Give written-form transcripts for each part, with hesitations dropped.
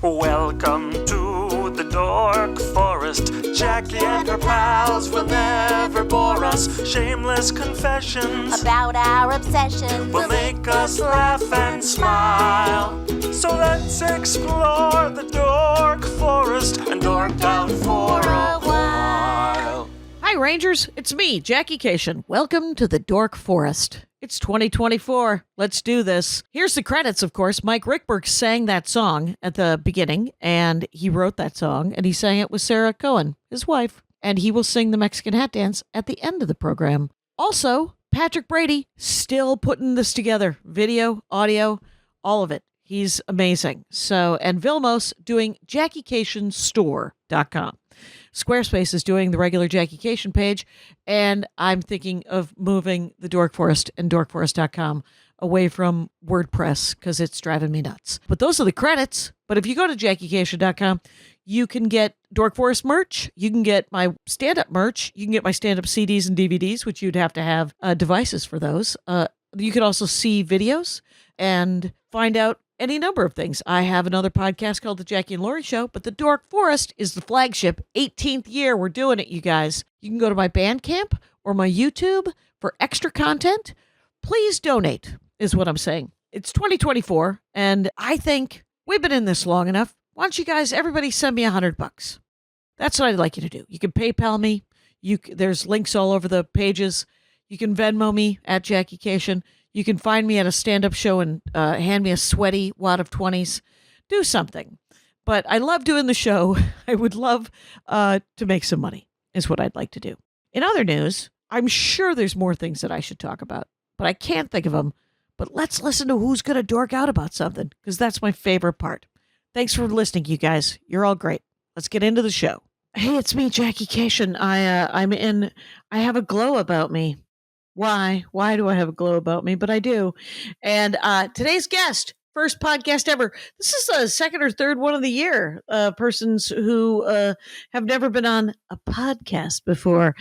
Welcome to the Dork Forest. Jackie and her pals will never bore us. Shameless confessions about our obsession will make us laugh and smile. So let's explore the Dork Forest and dork out for a while. Hi, Rangers. It's me, Jackie Kashian. Welcome to the Dork Forest. It's 2024. Let's do this. Here's the credits, of course. Mike Ruekberg sang that song at the beginning, and he wrote that song, and he sang it with Sarah Cohen, his wife, and he will sing the Mexican hat dance at the end of the program. Also, Patrick Brady, still putting this together. Video, audio, all of it. He's amazing. So, and Vilmos doing JackieKashianStore.com. Squarespace is doing the regular Jackie Kashian page, and I'm thinking of moving the Dork Forest and dorkforest.com away from WordPress because it's driving me nuts. But those are the credits. But if you go to JackieKashian.com, you can get Dork Forest merch. You can get my stand-up merch. You can get my stand-up CDs and DVDs, which you'd have to have devices for those. You can also see videos and find out any number of things. I have another podcast called The Jackie and Laurie Show, but the Dork Forest is the flagship. 18th year, we're doing it, you guys. You can go to my Bandcamp or my YouTube for extra content. Please donate, is what I'm saying. It's 2024, and I think we've been in this long enough. Why don't you guys, everybody send me $100? That's what I'd like you to do. You can PayPal me. There's links all over the pages. You can Venmo me at Jackie Kashian. You can find me at a stand-up show and hand me a sweaty wad of 20s. Do something. But I love doing the show. I would love to make some money, is what I'd like to do. In other news, I'm sure there's more things that I should talk about, but I can't think of them. But let's listen to who's going to dork out about something, because that's my favorite part. Thanks for listening, you guys. You're all great. Let's get into the show. Hey, it's me, Jackie Kashian. I have a glow about me. Why do I have a glow about me? But I do. And today's guest, first podcast ever. This is the second or third one of the year. Persons who have never been on a podcast before.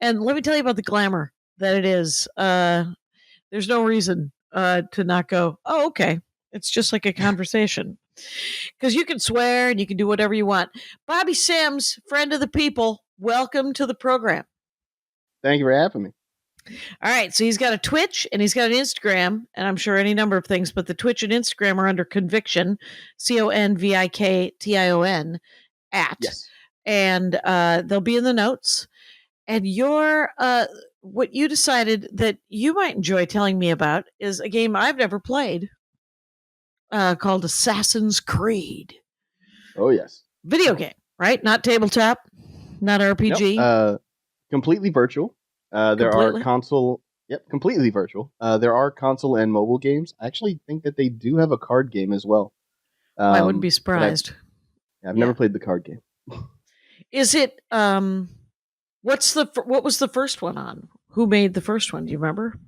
And let me tell you about the glamour that it is. There's no reason to not go, oh, okay. It's just like a conversation. Because you can swear and you can do whatever you want. Bobby Sims, friend of the people, welcome to the program. Thank you for having me. All right, so he's got a Twitch and he's got an Instagram, and I'm sure any number of things, but the Twitch and Instagram are under Conviction, CONVIKTION at. Yes. And they'll be in the notes. And what you decided that you might enjoy telling me about is a game I've never played called Assassin's Creed. Oh, yes. Video game, right? Not tabletop, not RPG. Nope. Completely virtual. There are console. Yep, completely virtual. There are console and mobile games. I actually think that they do have a card game as well. I wouldn't be surprised. I've never played the card game. Is it? What was the first one on? Who made the first one? Do you remember?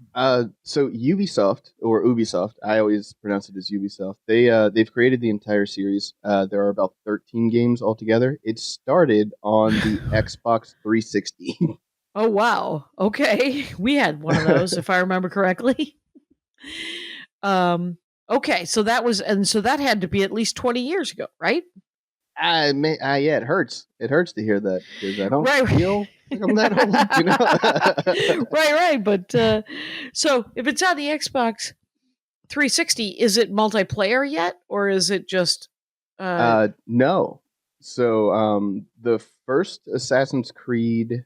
So Ubisoft or Ubisoft. I always pronounce it as Ubisoft. They've created the entire series. There are about 13 games altogether. It started on the Xbox 360. Oh, wow. Okay. We had one of those, if I remember correctly. Okay. So that had to be at least 20 years ago, right? Yeah, it hurts. It hurts to hear that because I don't feel like I'm that old, you know? Right. But so if it's on the Xbox 360, is it multiplayer yet? Or is it just... No. So the first Assassin's Creed...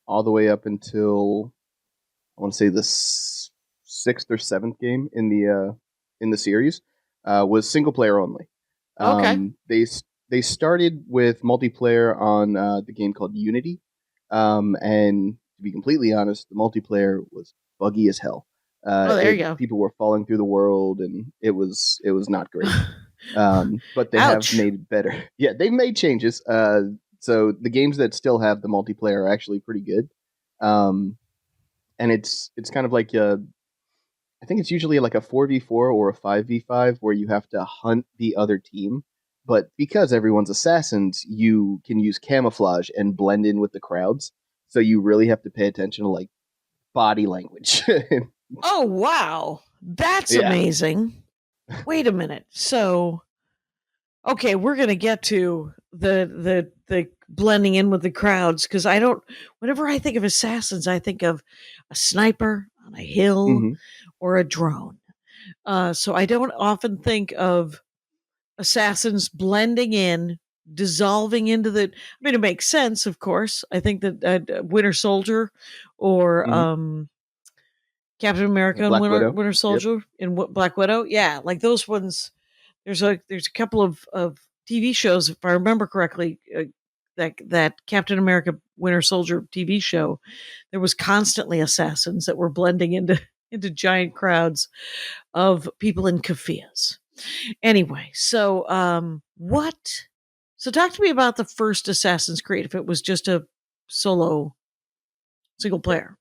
all the way up until I want to say the sixth or seventh game in the series was single player only. Okay. They started with multiplayer on the game called Unity, and to be completely honest, the multiplayer was buggy as hell. There you go. People were falling through the world, and it was not great. But they have made it better. Yeah, they've made changes. So the games that still have the multiplayer are actually pretty good. And it's kind of like I think it's usually like a 4v4 or a 5v5 where you have to hunt the other team. But because everyone's assassins, you can use camouflage and blend in with the crowds. So you really have to pay attention to like body language. Oh, wow. That's amazing. Wait a minute. So Okay, we're gonna get to the blending in with the crowds because I don't. Whenever I think of assassins, I think of a sniper on a hill Hmm. or a drone. So I don't often think of assassins blending in, dissolving into the. I mean, it makes sense, of course. I think that Winter Soldier or Hmm. Captain America and Black Widow. Winter Yep. Soldier and Black Widow, yeah, like those ones. There's a couple of TV shows, if I remember correctly, that Captain America Winter Soldier TV show. There was constantly assassins that were blending into into giant crowds of people in keffiyehs. Anyway, so what? So talk to me about the first Assassin's Creed. If it was just a solo single player.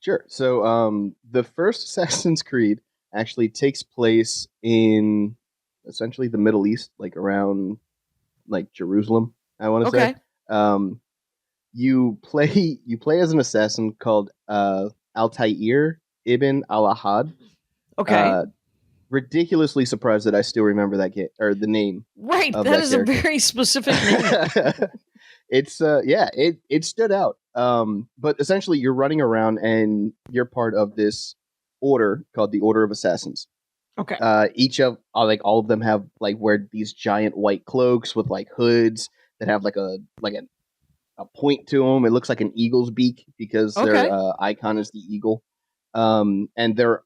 Sure. So, the first Assassin's Creed actually takes place in essentially the Middle East, like around like Jerusalem, I want to say. Okay. Um, you play as an assassin called Altair ibn al-Ahad. Okay. Uh, Ridiculously surprised that I still remember that or the name Right. of That that is a character. very specific name. It's yeah, it stood out. But essentially, you're running around and you're part of this order called the Order of Assassins. Okay. Each of like all of them have like wear these giant white cloaks with like hoods that have like a point to them. It looks like an eagle's beak because their Okay. icon is the eagle. And they're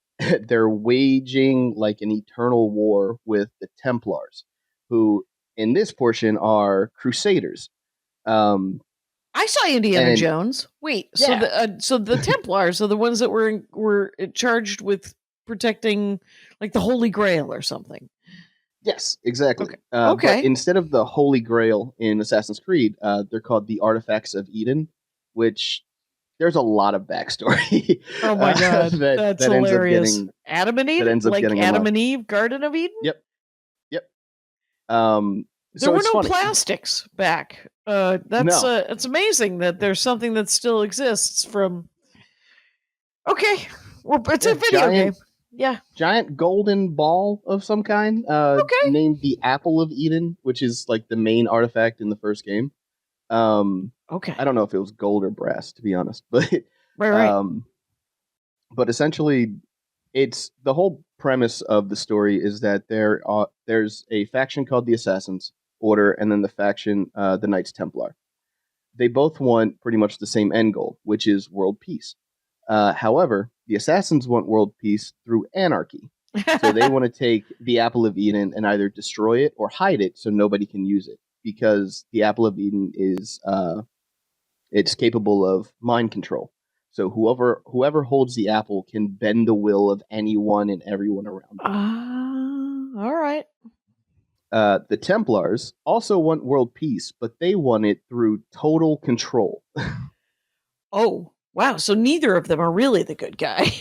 they're waging like an eternal war with the Templars, who in this portion are crusaders. Um, I saw Indiana and Jones. Wait, yeah, so the Templars are the ones that were charged with protecting like the Holy Grail or something. yes, exactly. Okay. But Okay. instead of the Holy Grail in Assassin's Creed, they're called the Artifacts of Eden, which there's a lot of backstory Oh my god, that that's that ends up hilarious. getting Adam and that Eden, ends up like getting Adam unlocked. and Eve, Garden of Eden. Yep, yep. Um, There so were it's no funny. plastics back. No, It's amazing that there's something that still exists from. Okay, well, it's a yeah, video game. Yeah. giant golden ball of some kind, Okay. named the Apple of Eden, which is like the main artifact in the first game. Um, I Okay. don't know if it was gold or brass, to be honest, Right. Right. um, but essentially, it's the whole premise of the story is that there's a faction called the Assassins Order, and then the faction, the Knights Templar. They both want pretty much the same end goal, which is world peace. However, the assassins want world peace through anarchy. So they want to take the Apple of Eden and either destroy it or hide it so nobody can use it. Because the Apple of Eden is it's capable of mind control. So whoever holds the apple can bend the will of anyone and everyone around them. All right. The Templars also want world peace, but they want it through total control. Oh, wow. So neither of them are really the good guy.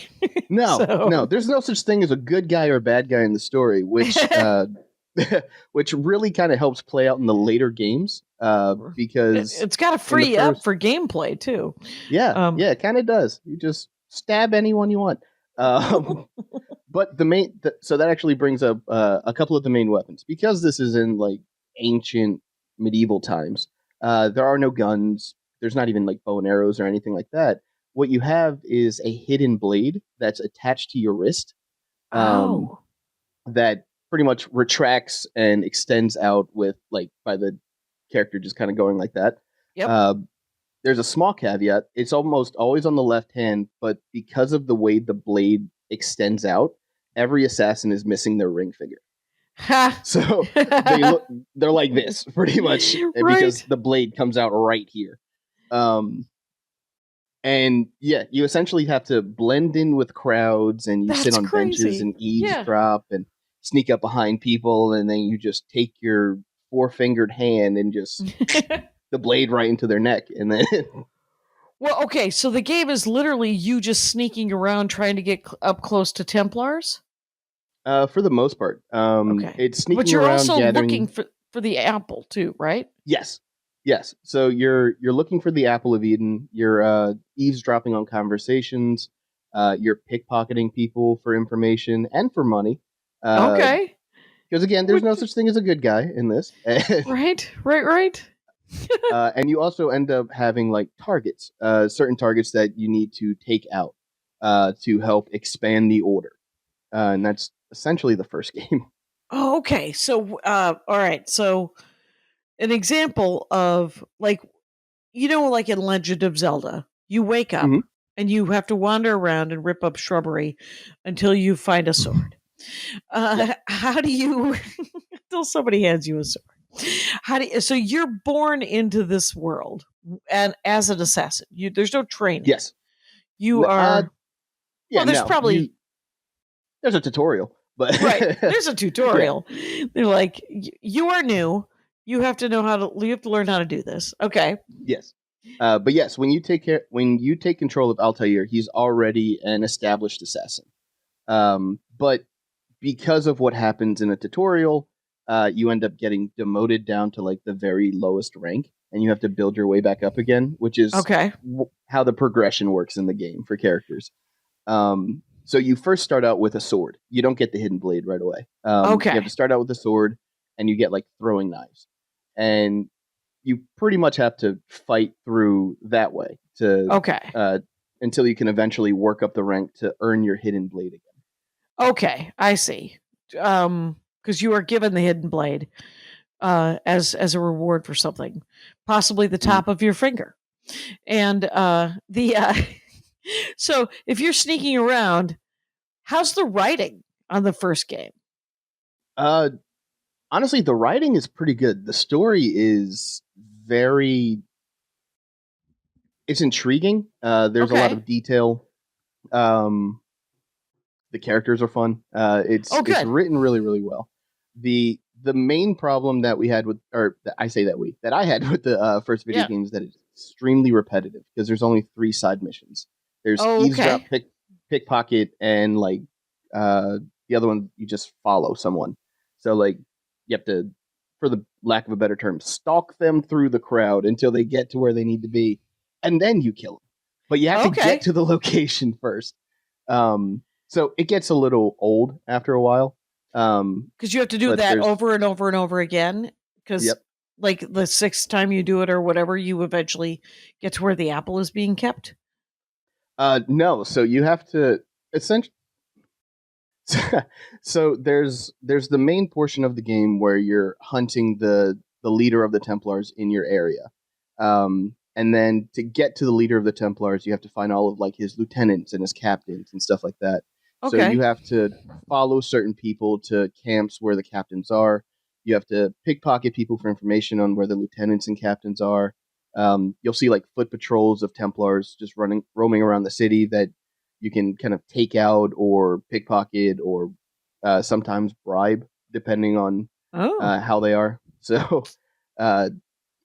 No, no, So there's no such thing as a good guy or bad guy in the story, which which really kind of helps play out in the later games. Because it's got to in the free up first, for gameplay too. yeah, Um, yeah, it kind of does. You just stab anyone you want. Um, but so that actually brings up a couple of the main weapons because this is in like ancient medieval times. There are no guns. There's not even like bow and arrows or anything like that. What you have is a hidden blade that's attached to your wrist, um, oh, that pretty much retracts and extends out with like by the character just kind of going like that. yep. Uh, there's a small caveat. It's almost always on the left hand, but because of the way the blade extends out, every assassin is missing their ring finger. Ha. So they're like this pretty much because Right. the blade comes out right here. Um, and yeah, you essentially have to blend in with crowds and you sit That's on benches crazy. and Yeah. eavesdrop and sneak up behind people and then you just take your four-fingered hand and just the blade right into their neck and then Well, okay. So the game is literally you just sneaking around trying to get up close to Templars. for the most part, Okay, it's but sneaking you're around also looking gathering. for the apple too, right? Yes, yes. So you're looking for the Apple of Eden. You're eavesdropping on conversations. You're pickpocketing people for information and for money. Uh, Okay. Because again, there's no such thing as a good guy in this. Right. And you also end up having like targets, certain targets that you need to take out to help expand the order. And that's essentially the first game. Oh, okay. So, all right. So, an example of like, like in Legend of Zelda, you wake up Mhm. and you have to wander around and rip up shrubbery until you find a sword. How do you, until somebody hands you a sword? So you're born into this world and as an assassin, there's no training. Yes. You are, Yeah, there's probably, there's a tutorial, but right. There's a tutorial. Yeah. They're like, you are new. You have to learn how to do this. Okay. Yes. But yes, when you take control of Altair, he's already an established assassin. But because of what happens in a tutorial, you end up getting demoted down to like the very lowest rank, and you have to build your way back up again, which is how the progression works in the game for characters. So you first start out with a sword. You don't get the hidden blade right away. You have to start out with a sword, and you get like throwing knives, and you pretty much have to fight through that way until you can eventually work up the rank to earn your hidden blade again. Okay, I see. Because you are given the hidden blade as a reward for something, possibly the top of your finger, and so if you're sneaking around, how's the writing on the first game? Honestly, the writing is pretty good. The story is it's intriguing. There's a lot of detail. The characters are fun. It's written really, really well. The main problem that we had with, that I had with the first video game is that it's extremely repetitive because there's only 3 side missions. There's eavesdrop, pickpocket, and like the other one you just follow someone. So like you have to, for the lack of a better term, stalk them through the crowd until they get to where they need to be, and then you kill them. But you have to get to the location first. So it gets a little old after a while. Because you have to do that over and over and over again. Because like the 6th time you do it or whatever, you eventually get to where the apple is being kept. No, so you have to essentially. So there's the main portion of the game where you're hunting the leader of the Templars in your area. And then to get to the leader of the Templars, you have to find all of like his lieutenants and his captains and stuff like that. Okay. So you have to follow certain people to camps where the captains are. You have to pickpocket people for information on where the lieutenants and captains are. You'll see like foot patrols of Templars just roaming around the city that you can kind of take out or pickpocket or sometimes bribe, depending on how they are. So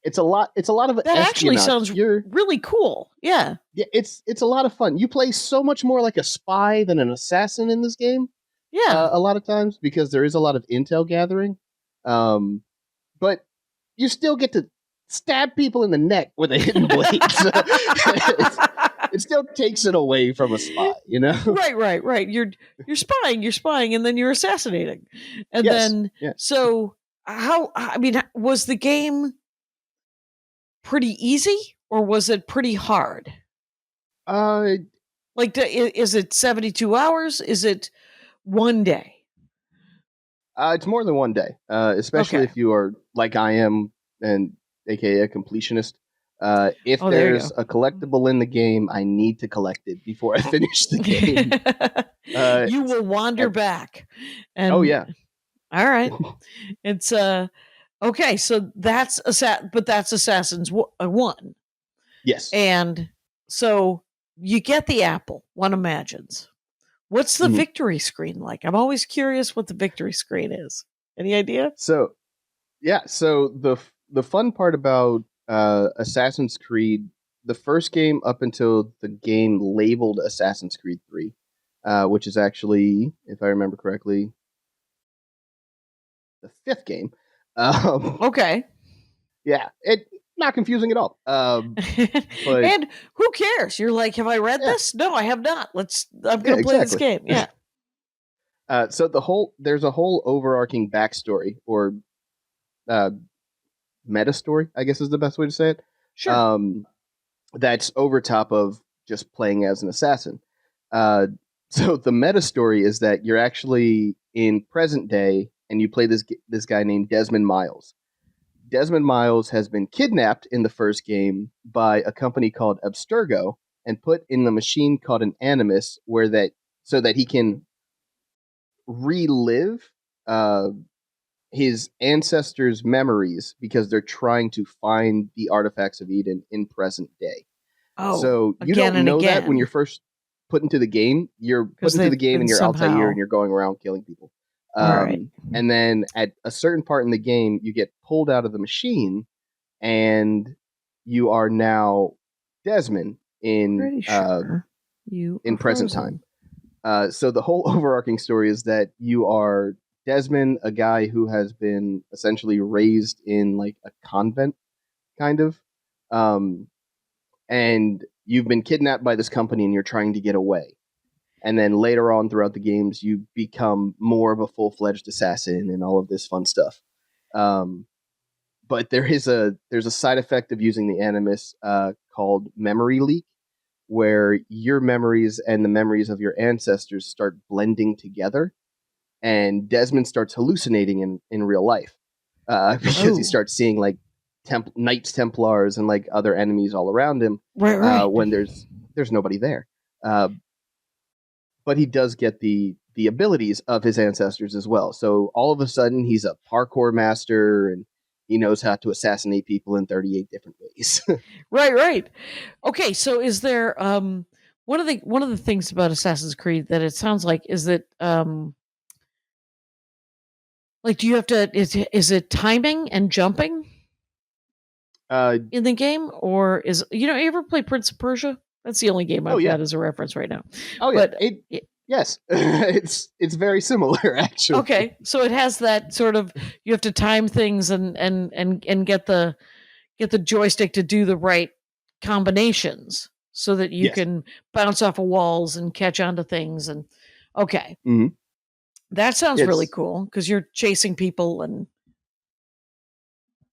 it's a lot of that actually sounds really cool. Yeah, it's a lot of fun. You play so much more like a spy than an assassin in this game. Yeah, a lot of times because there is a lot of intel gathering, but you still get to stab people in the neck with a hidden blade. It still takes it away from a spy, you know? Right. You're spying, and then you're assassinating, and then so was the game pretty easy or was it pretty hard? Like, is it 72 hours? Is it one day? It's more than one day, especially if you are like I am, and aka a completionist. If there's a collectible in the game, I need to collect it before I finish the game. You will wander back. And, oh yeah. All right. It's okay. So that's Assassin's 1. Yes. And so you get the apple. One imagines. What's the victory screen like? I'm always curious what the victory screen is. Any idea? So, yeah. So the fun part about Assassin's Creed, the first game up until the game labeled Assassin's Creed 3, which is actually, if I remember correctly, the 5th game. Okay. Yeah, not confusing at all. But, and who cares? You're like, have I read this? No, I have not. I'm going to play this game. Yeah. So there's a whole overarching backstory or uh, meta story, I guess is the best way to say it. Sure. Um, that's over top of just playing as an assassin. Uh, so the meta story is that you're actually in present day, and you play this guy named Desmond Miles. Desmond Miles has been kidnapped in the first game by a company called Abstergo and put in the machine called an Animus, where that so that he can relive uh, his ancestors' memories because they're trying to find the artifacts of Eden in present day. Oh, So you again don't and know that when again. you're first put into the game. You're put Because into the they've game been and you're Altair and somehow. you're going around killing people. All right. And then at a certain part in the game, you get pulled out of the machine and you are now Desmond Pretty sure you are in present time. frozen. So the whole overarching story is that you are Desmond, a guy who has been essentially raised in like a convent, kind of, um, and you've been kidnapped by this company and you're trying to get away. And then later on throughout the games, you become more of a full fledged assassin and all of this fun stuff. Um, but there's a side effect of using the Animus called memory leak, where your memories and the memories of your ancestors start blending together, and Desmond starts hallucinating in real life because he Oh, starts seeing like Knights Templars and like other enemies all around him right. when there's nobody there. Uh, but he does get the abilities of his ancestors as well. So all of a sudden, he's a parkour master and he knows how to assassinate people in 38 different ways. Right. Okay, so is there one of the things about Assassin's Creed that it sounds like is that like do you have to is it timing and jumping uh, in the game, or is you ever play Prince of Persia? That's the only game oh I've yeah, got as a reference right now. oh yeah. But Yes, it's very similar actually. okay, so it has that sort of you have to time things and get the joystick to do the right combinations so that you Yes. can bounce off of walls and catch onto things and okay. Hmm. That sounds really It's cool because you're chasing people and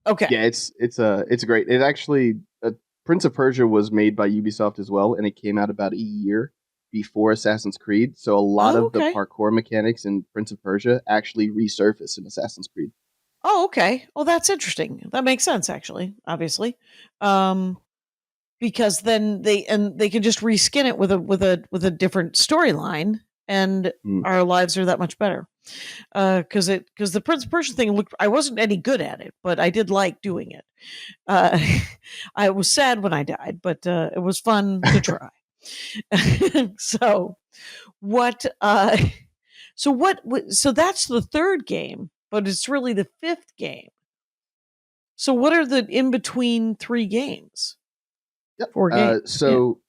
okay. yeah, it's great. It actually Prince of Persia was made by Ubisoft as well, and it came out about a year before Assassin's Creed. So a lot Oh, of the okay. parkour mechanics in Prince of Persia actually resurface in Assassin's Creed. Oh, okay. Well, that's interesting. That makes sense actually, obviously. Um because then they can just reskin it with a different storyline and Mm. our lives are that much better. Because the Prince of Persia thing looked I wasn't any good at it, but I did like doing it. Uh, I was sad when I died, but it was fun to try. so what? So that's the third game, but it's really the fifth game. So what are the in between three games? Yep. Four games. Yeah. So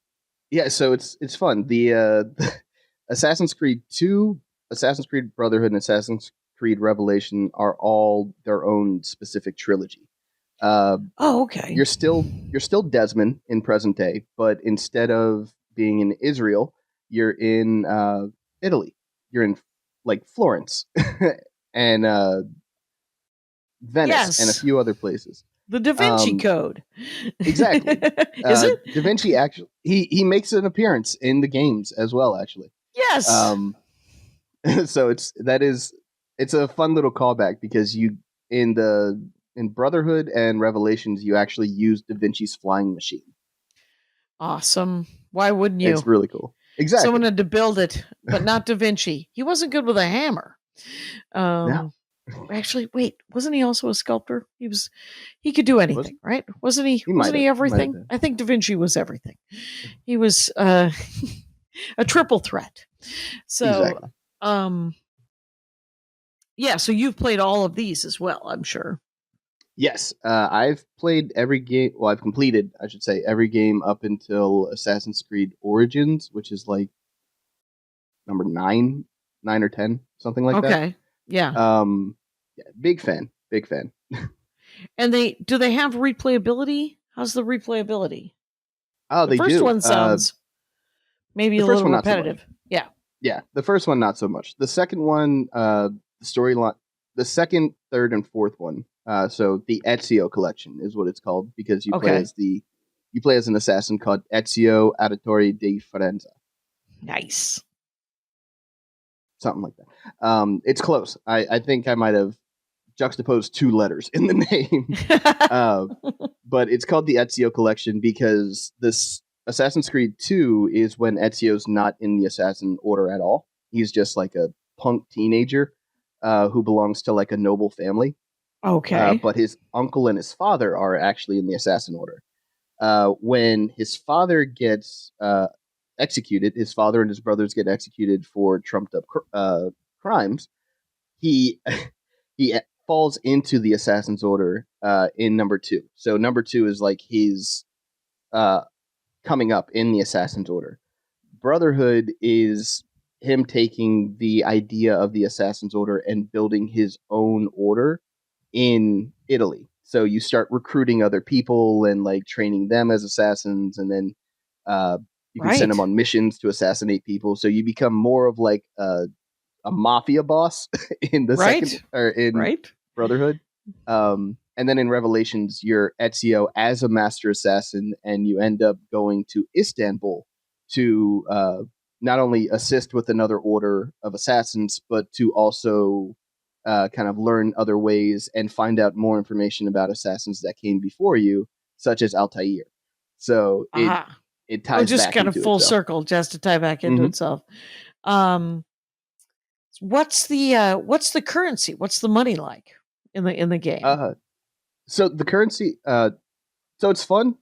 yeah, so it's fun. The Assassin's Creed 2, Assassin's Creed Brotherhood, and Assassin's Creed Revelation are all their own specific trilogy. Uh, Oh, okay. you're still Desmond in present day, but instead of being in Israel, you're in Italy. You're in like Florence and Venice and a Yes, few other places. the Da Vinci Um, Code. exactly. Is it? Da Vinci actually he makes an appearance in the games as well. Actually, Yes. um, so it's a fun little callback because you in Brotherhood and Revelations you actually use Da Vinci's flying machine. Awesome. Why wouldn't It's you? really cool. Someone Exactly. had to build it, but not Da Vinci. He wasn't good with a hammer. No, Um, actually, wait, wasn't he also a sculptor? He could do was anything, right? Wasn't he? he Wasn't he might have everything? been I think Da Vinci was everything. He was a triple threat. So, exactly. um, yeah. So you've played all of these as well, I'm sure. Yes, I've played every game. Well, I've completed, I should say, every game up until Assassin's Creed Origins, which is like number 9 or 10, something like that. Okay. Yeah. Yeah, big fan. And do they have replayability? How's the replayability? Oh, The they first do. one sounds maybe The a first little one, not so much. repetitive. Yeah. Yeah, the first one not so much. The second one, the storyline, the second, third, and fourth one. So the Ezio collection is what it's called because Okay. you play as an assassin called Ezio Auditore di Firenze, Nice. something like that. It's close. I think I might have juxtaposed two letters in the name, uh, but it's called the Ezio collection because this Assassin's Creed 2 is when Ezio's not in the Assassin Order at all. He's just like a punk teenager who belongs to like a noble family. Okay. But his uncle and his father are actually in the Assassin Order. When his father gets executed, his father and his brothers get executed for trumped up crimes. He he falls into the Assassin's Order in number 2. So number 2 is like his coming up in the Assassin's Order. Brotherhood is him taking the idea of the Assassin's Order and building his own order in Italy. So you start recruiting other people and like training them as assassins, and then you can send them on missions to assassinate people. So you become more of like a mafia boss in the second or in Brotherhood. And then in Revelations, you're Ezio as a master assassin, and you end up going to Istanbul to not only assist with another order of assassins, but to also kind of learn other ways and find out more information about assassins that came before you, such as Altair. So it ties just back kind of full itself. circle, just to tie back into itself. What's the currency? What's the money like in the game? So the currency, so it's fun.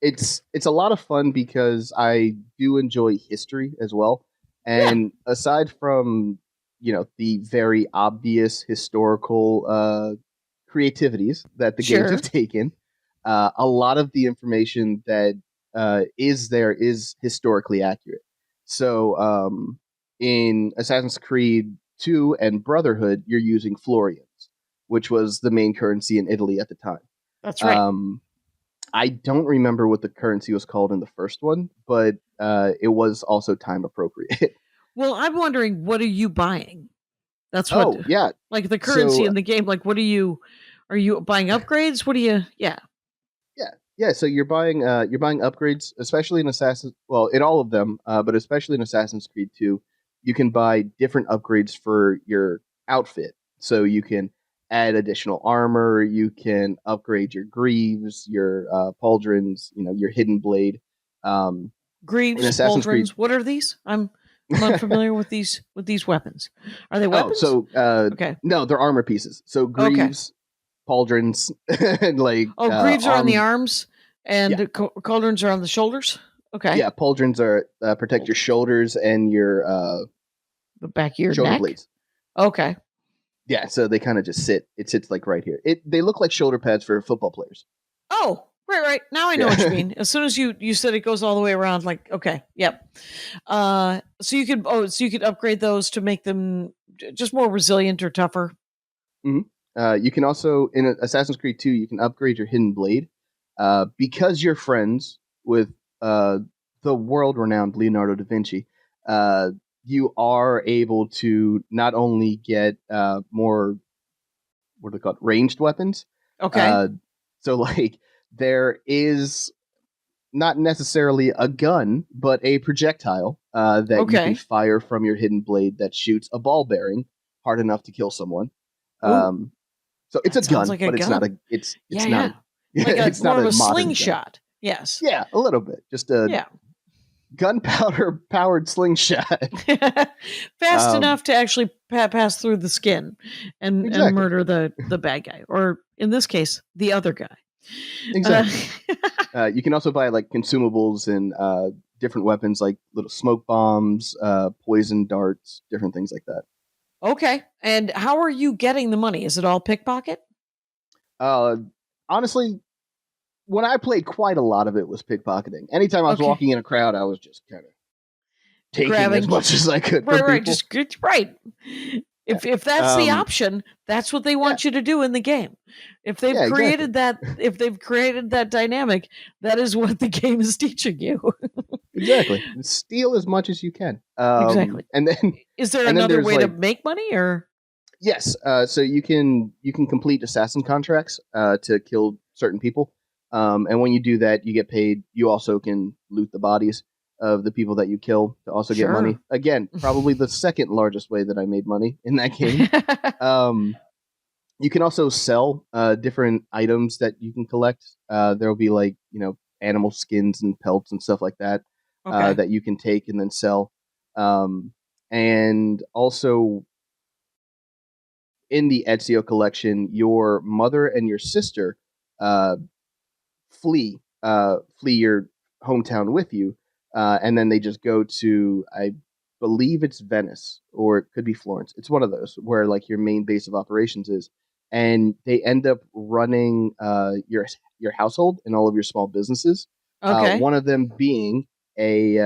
It's a lot of fun because I do enjoy history as well. And aside from the very obvious historical creativities that the games have taken, a lot of the information that is there is historically accurate. So in Assassin's Creed 2 and Brotherhood, you're using florians, which was the main currency in Italy at the time. That's right. I don't remember what the currency was called in the first one, but it was also time appropriate. Well, I'm wondering, what are you buying? That's what. Oh, yeah. Like the currency in the game. Like, what are you buying upgrades? What do you? Yeah. Yeah. So you're buying upgrades, especially in in all of them, but especially in Assassin's Creed 2. You can buy different upgrades for your outfit. So you can add additional armor. You can upgrade your greaves, your pauldrons, your hidden blade. Greaves, pauldrons. What are these? I'm unfamiliar with these weapons. Are they weapons? Okay. No, they're armor pieces. So greaves, pauldrons, and like greaves are on the arms, and cauldrons are on the shoulders. Okay. Yeah, pauldrons are protect your shoulders and your the back of your shoulder neck? blades. Okay. Yeah, so they kind of just sit. It sits like right here. They look like shoulder pads for football players. Oh, right. Now I know what you mean. As soon as you said it goes all the way around, like, okay, yep. So you could upgrade those to make them just more resilient or tougher. Mm-hmm. You can also, in Assassin's Creed 2, you can upgrade your hidden blade because you're friends with the world-renowned Leonardo da Vinci. You are able to not only get more, what are they called, ranged weapons. Okay. So like there is not necessarily a gun, but a projectile that you can fire from your hidden blade that shoots a ball bearing hard enough to kill someone. So it's a gun, but it's not a. It's not. Like it's more not of a modern slingshot. gun. Yes. Yeah, a little bit. Just a gunpowder powered slingshot. Fast enough to actually pass through the skin and murder the bad guy, or in this case, the other guy. Exactly. You can also buy like consumables and different weapons like little smoke bombs, poison darts, different things like that. Okay. And how are you getting the money? Is it all pickpocket? Honestly, when I played, quite a lot of it was pickpocketing. Anytime I was walking in a crowd, I was just kind of taking as much as I could. Right. If that's the option, that's what they want you to do in the game. If they've created that, if they've created that dynamic, that is what the game is teaching you. Exactly. Steal as much as you can. Exactly. And then Is there and then another there's way to like make money, or? yes. So you can complete assassin contracts to kill certain people. And when you do that, you get paid. You also can loot the bodies of the people that you kill to also get money. Sure. Again, probably the second largest way that I made money in that game. Um, you can also sell different items that you can collect. There'll be like animal skins and pelts and stuff like that Okay. that you can take and then sell. And also in the Ezio collection, your mother and your sister uh, flee your hometown with you, and then they just go to, I believe it's Venice or it could be Florence. It's one of those where like your main base of operations is, and they end up running your household and all of your small businesses. Okay. One of them being a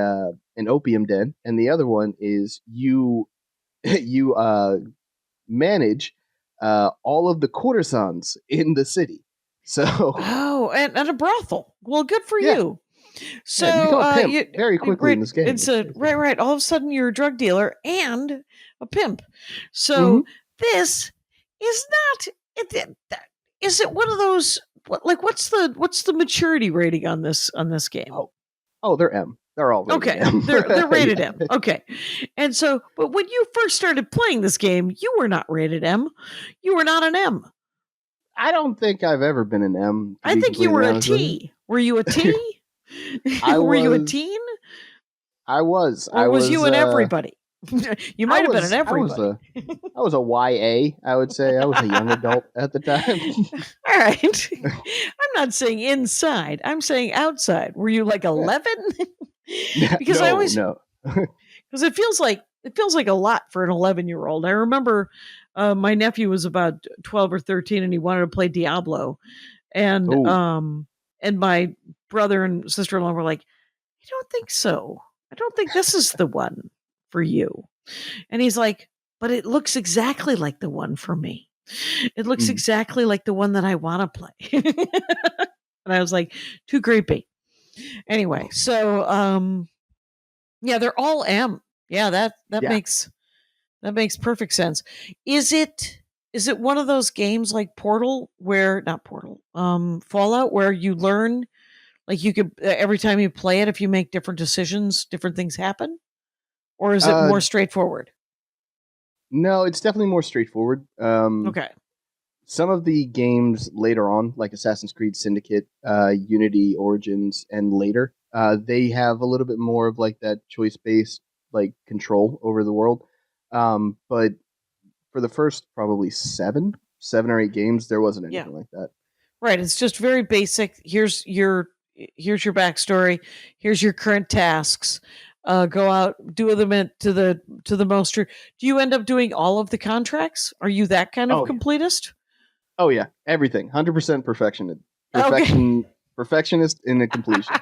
an opium den, and the other one is you you manage all of the courtesans in the city. So Oh, and a brothel. Well, good for yeah, you. yeah, you So, become a pimp very quickly in right, this game. it's a right. All of a sudden, you're a drug dealer and a pimp. Hmm. So this is not. Is it one of those? What's the maturity rating on this game? Oh, they're M. They're all rated Okay, M. they're rated Yeah. M. Okay, and so, but when you first started playing this game, you were not rated M. You were not an M. I don't think I've ever been an M, to I be think you were completely a honest with you. T. Were you a T? I Were you a was, teen? I was, Or was you an everybody? You I might have been an was, I was everybody. a, I was a YA. I would say I was a young adult at the time. All right. I'm not saying inside. I'm saying outside. Were you like 11? Because I No, always no. because it feels like a lot for an 11-year-old. I remember my nephew was about 12 or 13 and he wanted to play Diablo, and Oh, my brother and sister-in-law were like, "I don't think so. I don't think this is the one for you." And he's like, "But it looks exactly like the one for me. It looks mm, exactly like the one that I want to play." And I was like, "Too creepy." Anyway, so yeah, they're all M. Yeah, that yeah. makes perfect sense. Is it one of those games like Portal, where not Portal, Fallout, where you learn, like, you could, every time you play it, if you make different decisions, different things happen? Or is it Uh, more straightforward? no, it's definitely more straightforward. Okay. Some of the games later on, like Assassin's Creed Syndicate, Unity, Origins, and later, they have a little bit more of like that choice-based like control over the world. But for the first probably seven or eight games, there wasn't Yeah. anything like that. Right. It's just very basic. Here's your backstory. Here's your current tasks. Go out, do them to the most true. Do you end up doing all of the contracts? Are you that kind of Oh yeah, completist? oh yeah, everything, 100% Okay. perfectionist in the completion.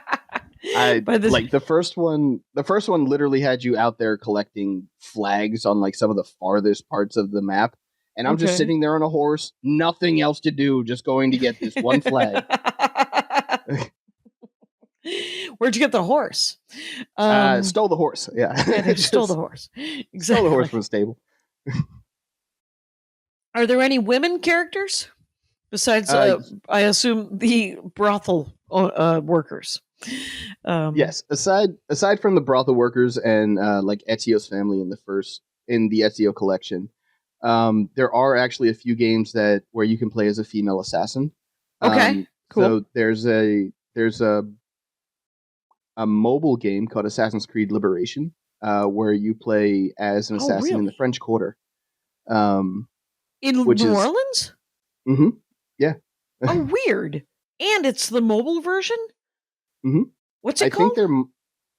I By the like the first one. The first one literally had you out there collecting flags on like some of the farthest parts of the map, and I'm just Okay. sitting there on a horse, nothing else to do, just going to get this one flag. Where'd you get the horse? Um, Stole the horse. Yeah, yeah, they just stole the just horse. stole the horse from Exactly. the stable. Are there any women characters besides, Uh, I assume, the brothel workers? Um, yes. Aside from the brothel workers and like Ezio's family in the Ezio collection, there are actually a few games that where you can play as a female assassin. okay, cool. So there's a mobile game called Assassin's Creed Liberation, where you play as an Oh, assassin in the really? French Quarter, um, In which New is Orleans? hmm yeah. Oh, weird. And it's the mobile version? hmm What's I it think called? they're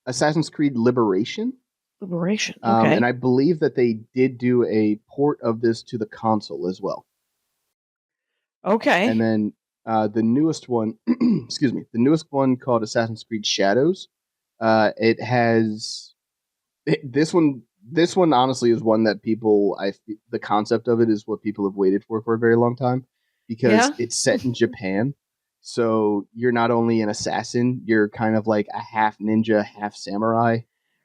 Assassin's Creed Liberation, Liberation. and Okay. I believe that they did do a port of this to the console as well. And Okay. then the newest one, excuse me, the newest one called Assassin's Creed Shadows. It has this one. This one honestly is one that the concept of it is what people have waited for a very long time because Yeah. it's set in Japan. So you're not only an assassin, you're kind of like a half ninja, half samurai.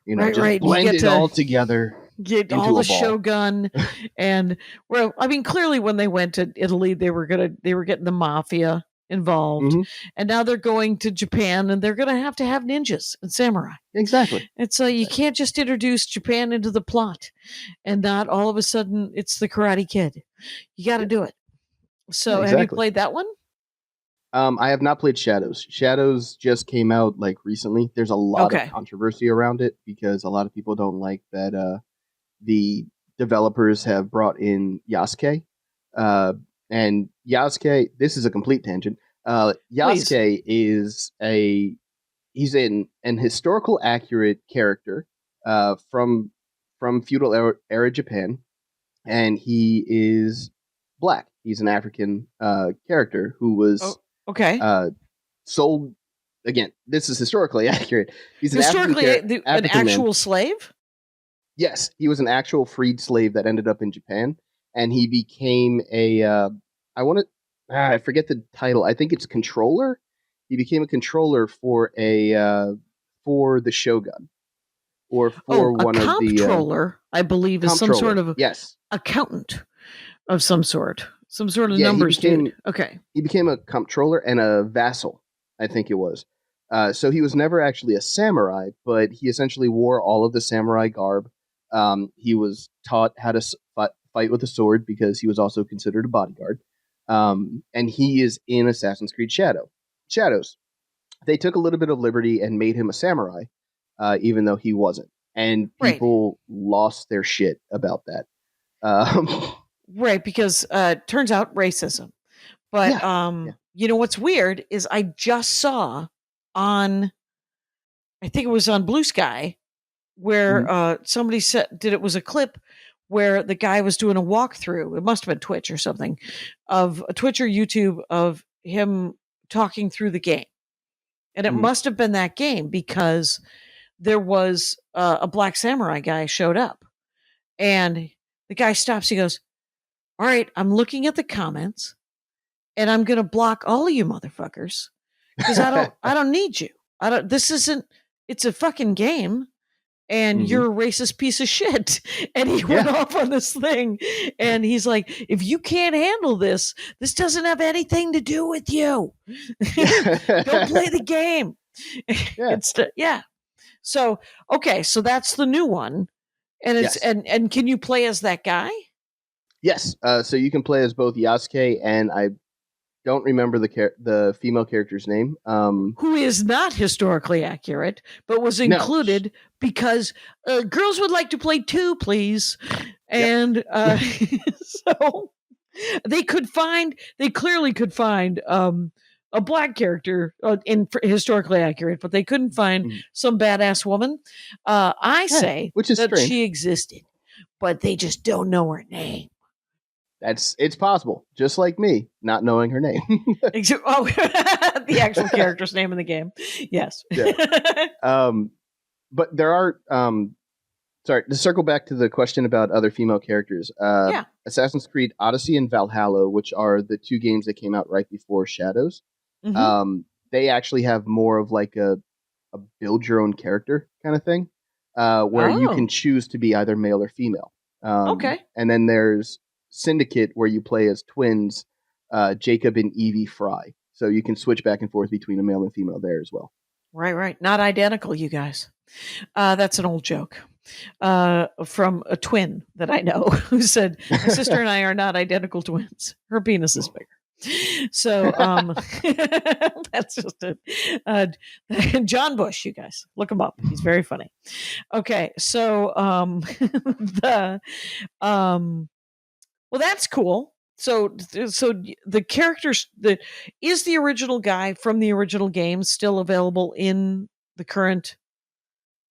Just blend it all together. Get all the Shogun, and well, I mean, clearly when they went to Italy, they were getting the mafia involved, and now they're going to Japan, and they're gonna have to have ninjas and samurai. Exactly. And so you can't just introduce Japan into the plot, and not all of a sudden it's the Karate Kid. You got to do it. So, have you played that one? I have not played Shadows. Shadows just came out like recently. There's a lot of controversy around it because a lot of people don't like that the developers have brought in Yasuke. And Yasuke, this is a complete tangent. Yasuke is he's an historical accurate character from feudal era Japan, and he is black. He's an African character who was sold. Again, this is historically accurate. He's an an actual slave. Yes, he was an actual freed slave that ended up in Japan, and he became a. I forget the title. I think it's controller. He became a controller for for the shogun, or for one of the comptroller. I believe is some sort of accountant of some sort of numbers dude. Okay, he became a comptroller and a vassal. I think it was. So he was never actually a samurai, but he essentially wore all of the samurai garb. He was taught how to fight with a sword because he was also considered a bodyguard. And he is in Assassin's Creed Shadows. They took a little bit of liberty and made him a samurai, even though he wasn't. And people lost their shit about that. Right, because turns out racism. But you know what's weird is I just saw on, I think it was on Blue Sky, where somebody said it was a clip where the guy was doing a walkthrough. It must have been Twitch or something, of a Twitch or YouTube of him talking through the game. And it must have been that game because there was a black samurai guy showed up, and the guy stops. He goes, "All right, I'm looking at the comments, and I'm going to block all of you motherfuckers because I don't need you. It's a fucking game. And you're a racist piece of shit." And he went off on this thing. And he's like, "If you can't handle this, this doesn't have anything to do with you. Don't play the game." So, okay. So that's the new one. And it's, and can you play as that guy? Yes. So you can play as both Yasuke and I don't remember the female character's name. Who is not historically accurate, but was included because girls would like to play too, please. And so they clearly could find a black character historically accurate, but they couldn't find some badass woman. I say which is that strange. She existed, but they just don't know her name. It's possible, just like me not knowing her name. The actual character's name in the game. Yes. But there are sorry, to circle back to the question about other female characters. Assassin's Creed Odyssey and Valhalla, which are the two games that came out right before Shadows. They actually have more of like a build your own character kind of thing, where you can choose to be either male or female. And then there's Syndicate, where you play as twins, Jacob and Evie Fry. So you can switch back and forth between a male and female there as well. Right. Not identical, you guys. That's an old joke from a twin that I know who said, "My sister and I are not identical twins. Her penis is bigger." So that's just it. John Bush, you guys, look him up. He's very funny. Okay, so well, that's cool. So the characters, is the original guy from the original game still available in the current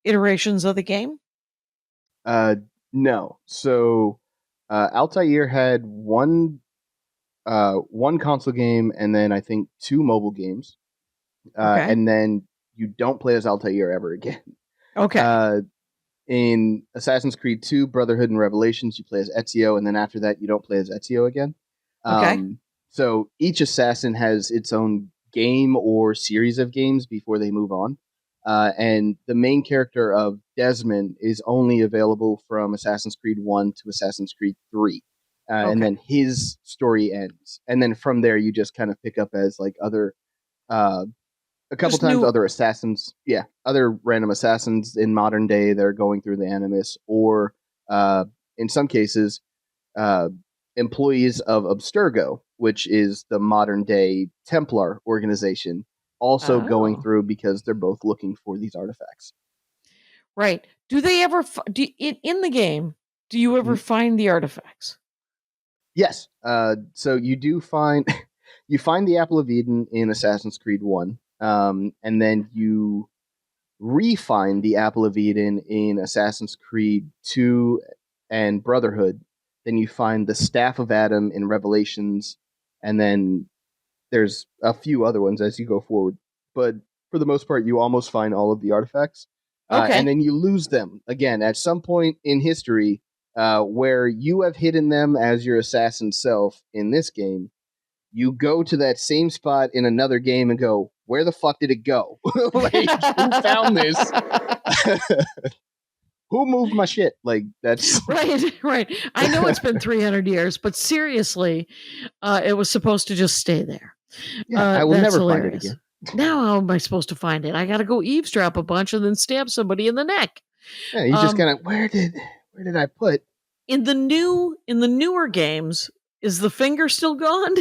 iterations of the game? No. So Altair had one console game and then I think 2 mobile games. And then you don't play as Altair ever again. Okay. In Assassin's Creed 2, Brotherhood and Revelations, you play as Ezio, and then after that, you don't play as Ezio again. So each assassin has its own game or series of games before they move on. And the main character of Desmond is only available from Assassin's Creed 1 to Assassin's Creed 3. And then his story ends. And then from there, you just kind of pick up as like other, a couple Just times new- other assassins. Yeah, other random assassins in modern day that are going through the Animus, or in some cases, uh, employees of Abstergo, which is the modern day Templar organization, also going Oh. through because they're both looking for these artifacts. Right. Do they ever, in the game, do you ever find the artifacts? Yes. So you do find you find the Apple of Eden in Assassin's Creed 1, and then you re-find the Apple of Eden in Assassin's Creed 2 and Brotherhood. Then you find the Staff of Adam in Revelations, and then there's a few other ones as you go forward. But for the most part, you almost find all of the artifacts. Okay. And then you lose them again at some point in history where you have hidden them as your assassin self in this game. You go to that same spot in another game and go, where the fuck did it go? Like, who found this? Who moved my shit? Like, that's right. I know it's been 300 years, but seriously, it was supposed to just stay there. Yeah, I will that's never hilarious. find it again. Now, how am I supposed to find it? I got to go eavesdrop a bunch and then stab somebody in the neck. Yeah, you just kind of where did I put in the newer games? Is the finger still gone?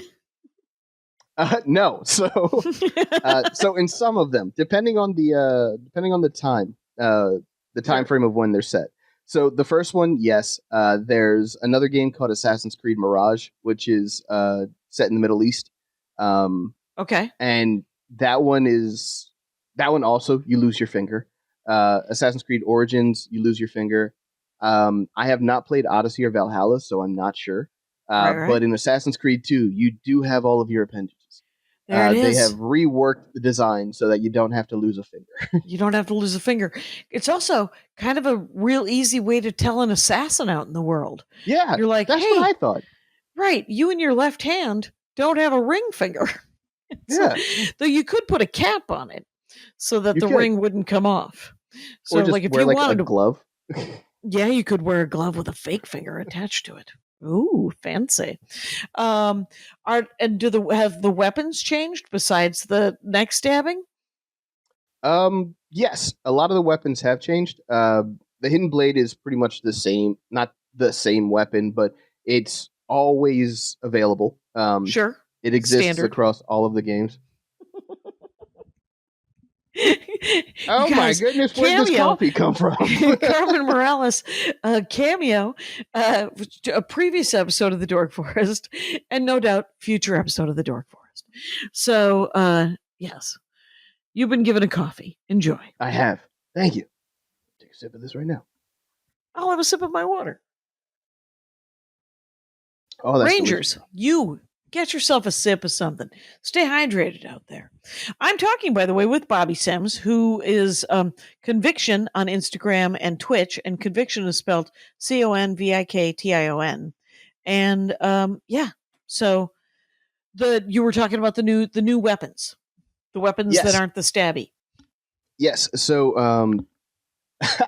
No. So in some of them, depending on the time, the time frame of when they're set. So the first one, yes. There's another game called Assassin's Creed Mirage, which is set in the Middle East. Okay. And that one also you lose your finger. Assassin's Creed Origins, you lose your finger. I have not played Odyssey or Valhalla, so I'm not sure. Right. But in Assassin's Creed 2, you do have all of your appendages. There it is. They have reworked the design so that you don't have to lose a finger. You don't have to lose a finger. It's also kind of a real easy way to tell an assassin out in the world. Yeah, you're like, that's hey, what I thought. Right, you and your left hand don't have a ring finger. Yeah, though you could put a cap on it so that the could. ring wouldn't come off. So, or just like, if wear you wanted a glove. Yeah, you could wear a glove with a fake finger attached to it. Ooh, fancy. Have the weapons changed besides the neck stabbing? Yes, a lot of the weapons have changed. The Hidden Blade is pretty much the same, not the same weapon, but it's always available. Sure. It exists Standard. across all of the games. Oh my goodness, where did this coffee come from? Carmen Morales, cameo, a previous episode of the Dork Forest, and no doubt future episode of the Dork Forest. So, yes, you've been given a coffee. Enjoy. I have. Thank you. Take a sip of this right now. I'll have a sip of my water. Oh, that's Rangers, delicious. you get yourself a sip of something. Stay hydrated out there. I'm talking, by the way, with Bobby Sims, who is Conviction on Instagram and Twitch, and Conviction is spelled CONVIKTION. And yeah, so you were talking about the new weapons, the weapons that aren't the stabby. Yes. So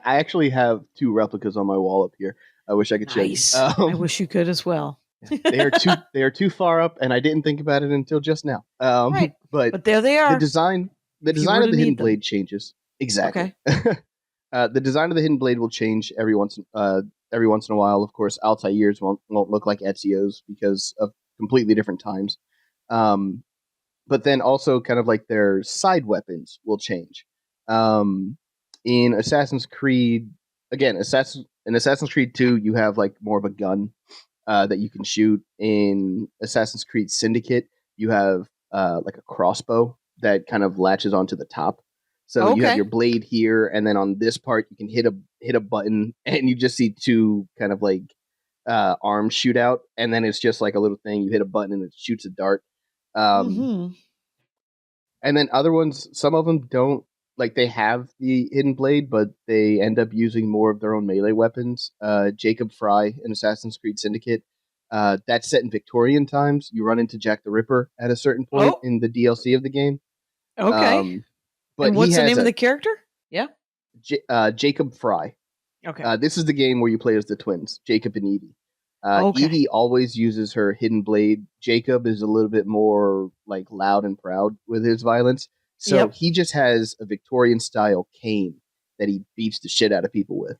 I actually have 2 replicas on my wall up here. I wish I could show you. I wish you could as well. They are too far up, and I didn't think about it until just now. Right. But there they are. The design of the Hidden Blade changes. Exactly. Okay. The design of the Hidden Blade will change every once in a while. Of course, Altairs won't look like Ezio's because of completely different times. But then also kind of like their side weapons will change. In Assassin's Creed, again, in Assassin's Creed 2, you have like more of a gun that you can shoot. In Assassin's Creed Syndicate, you have like a crossbow that kind of latches onto the top. So you have your blade here, and then on this part, you can hit a button, and you just see 2 kind of like arms shoot out, and then it's just like a little thing. You hit a button, and it shoots a dart. And then other ones, some of them don't. Like, they have the Hidden Blade, but they end up using more of their own melee weapons. Jacob Fry in Assassin's Creed Syndicate That's set in Victorian times. You run into Jack the Ripper at a certain point in the DLC of the game. Okay. But and what's he the has name of the character? Yeah. Jacob Fry. Okay. This is the game where you play as the twins, Jacob and Evie. Okay. Evie always uses her hidden blade. Jacob is a little bit more like loud and proud with his violence. So he just has a Victorian style cane that he beats the shit out of people with.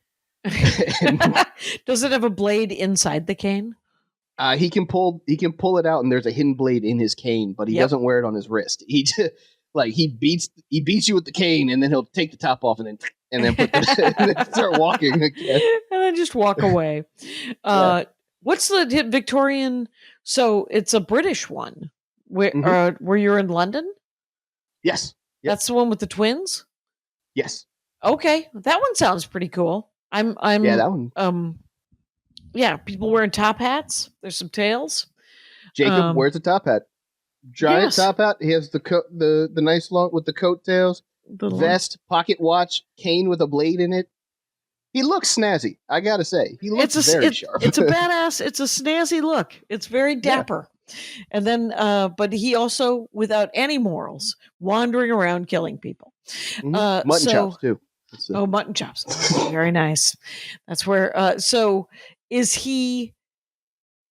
Does it have a blade inside the cane? He can pull it out, and there's a hidden blade in his cane, but he doesn't wear it on his wrist. He beats you with the cane, and then he'll take the top off, and then put and then start walking again, and then just walk away. What's the Victorian? So it's a British one. Where you're in London? Yes. Yep. That's the one with the twins? Yes. Okay. That one sounds pretty cool. I'm that one. People wearing top hats. There's some tails. Jacob wears a top hat. Giant top hat. He has the nice long with the coat tails, vest, pocket watch, cane with a blade in it. He looks snazzy. I gotta say, he looks very sharp. It's a badass. It's a snazzy look. It's very dapper. Yeah. And then, but he also, without any morals, wandering around killing people. Mutton chops too. Mutton chops. Very nice. That's where. So, is he?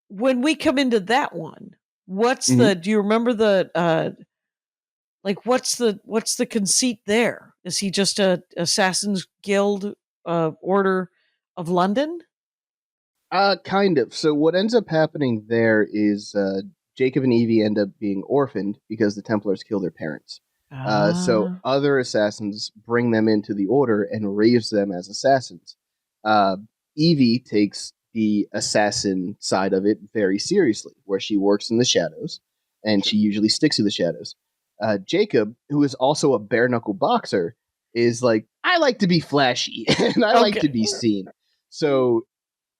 When we come into that one, what's the? Do you remember the? What's the conceit there? Is he just a Assassin's Guild Order of London? Kind of. So what ends up happening there is Jacob and Evie end up being orphaned because the Templars kill their parents. So other assassins bring them into the order and raise them as assassins. Evie takes the assassin side of it very seriously, where she works in the shadows, and she usually sticks to the shadows. Jacob, who is also a bare-knuckle boxer, is like, I like to be flashy, and I like to be seen. So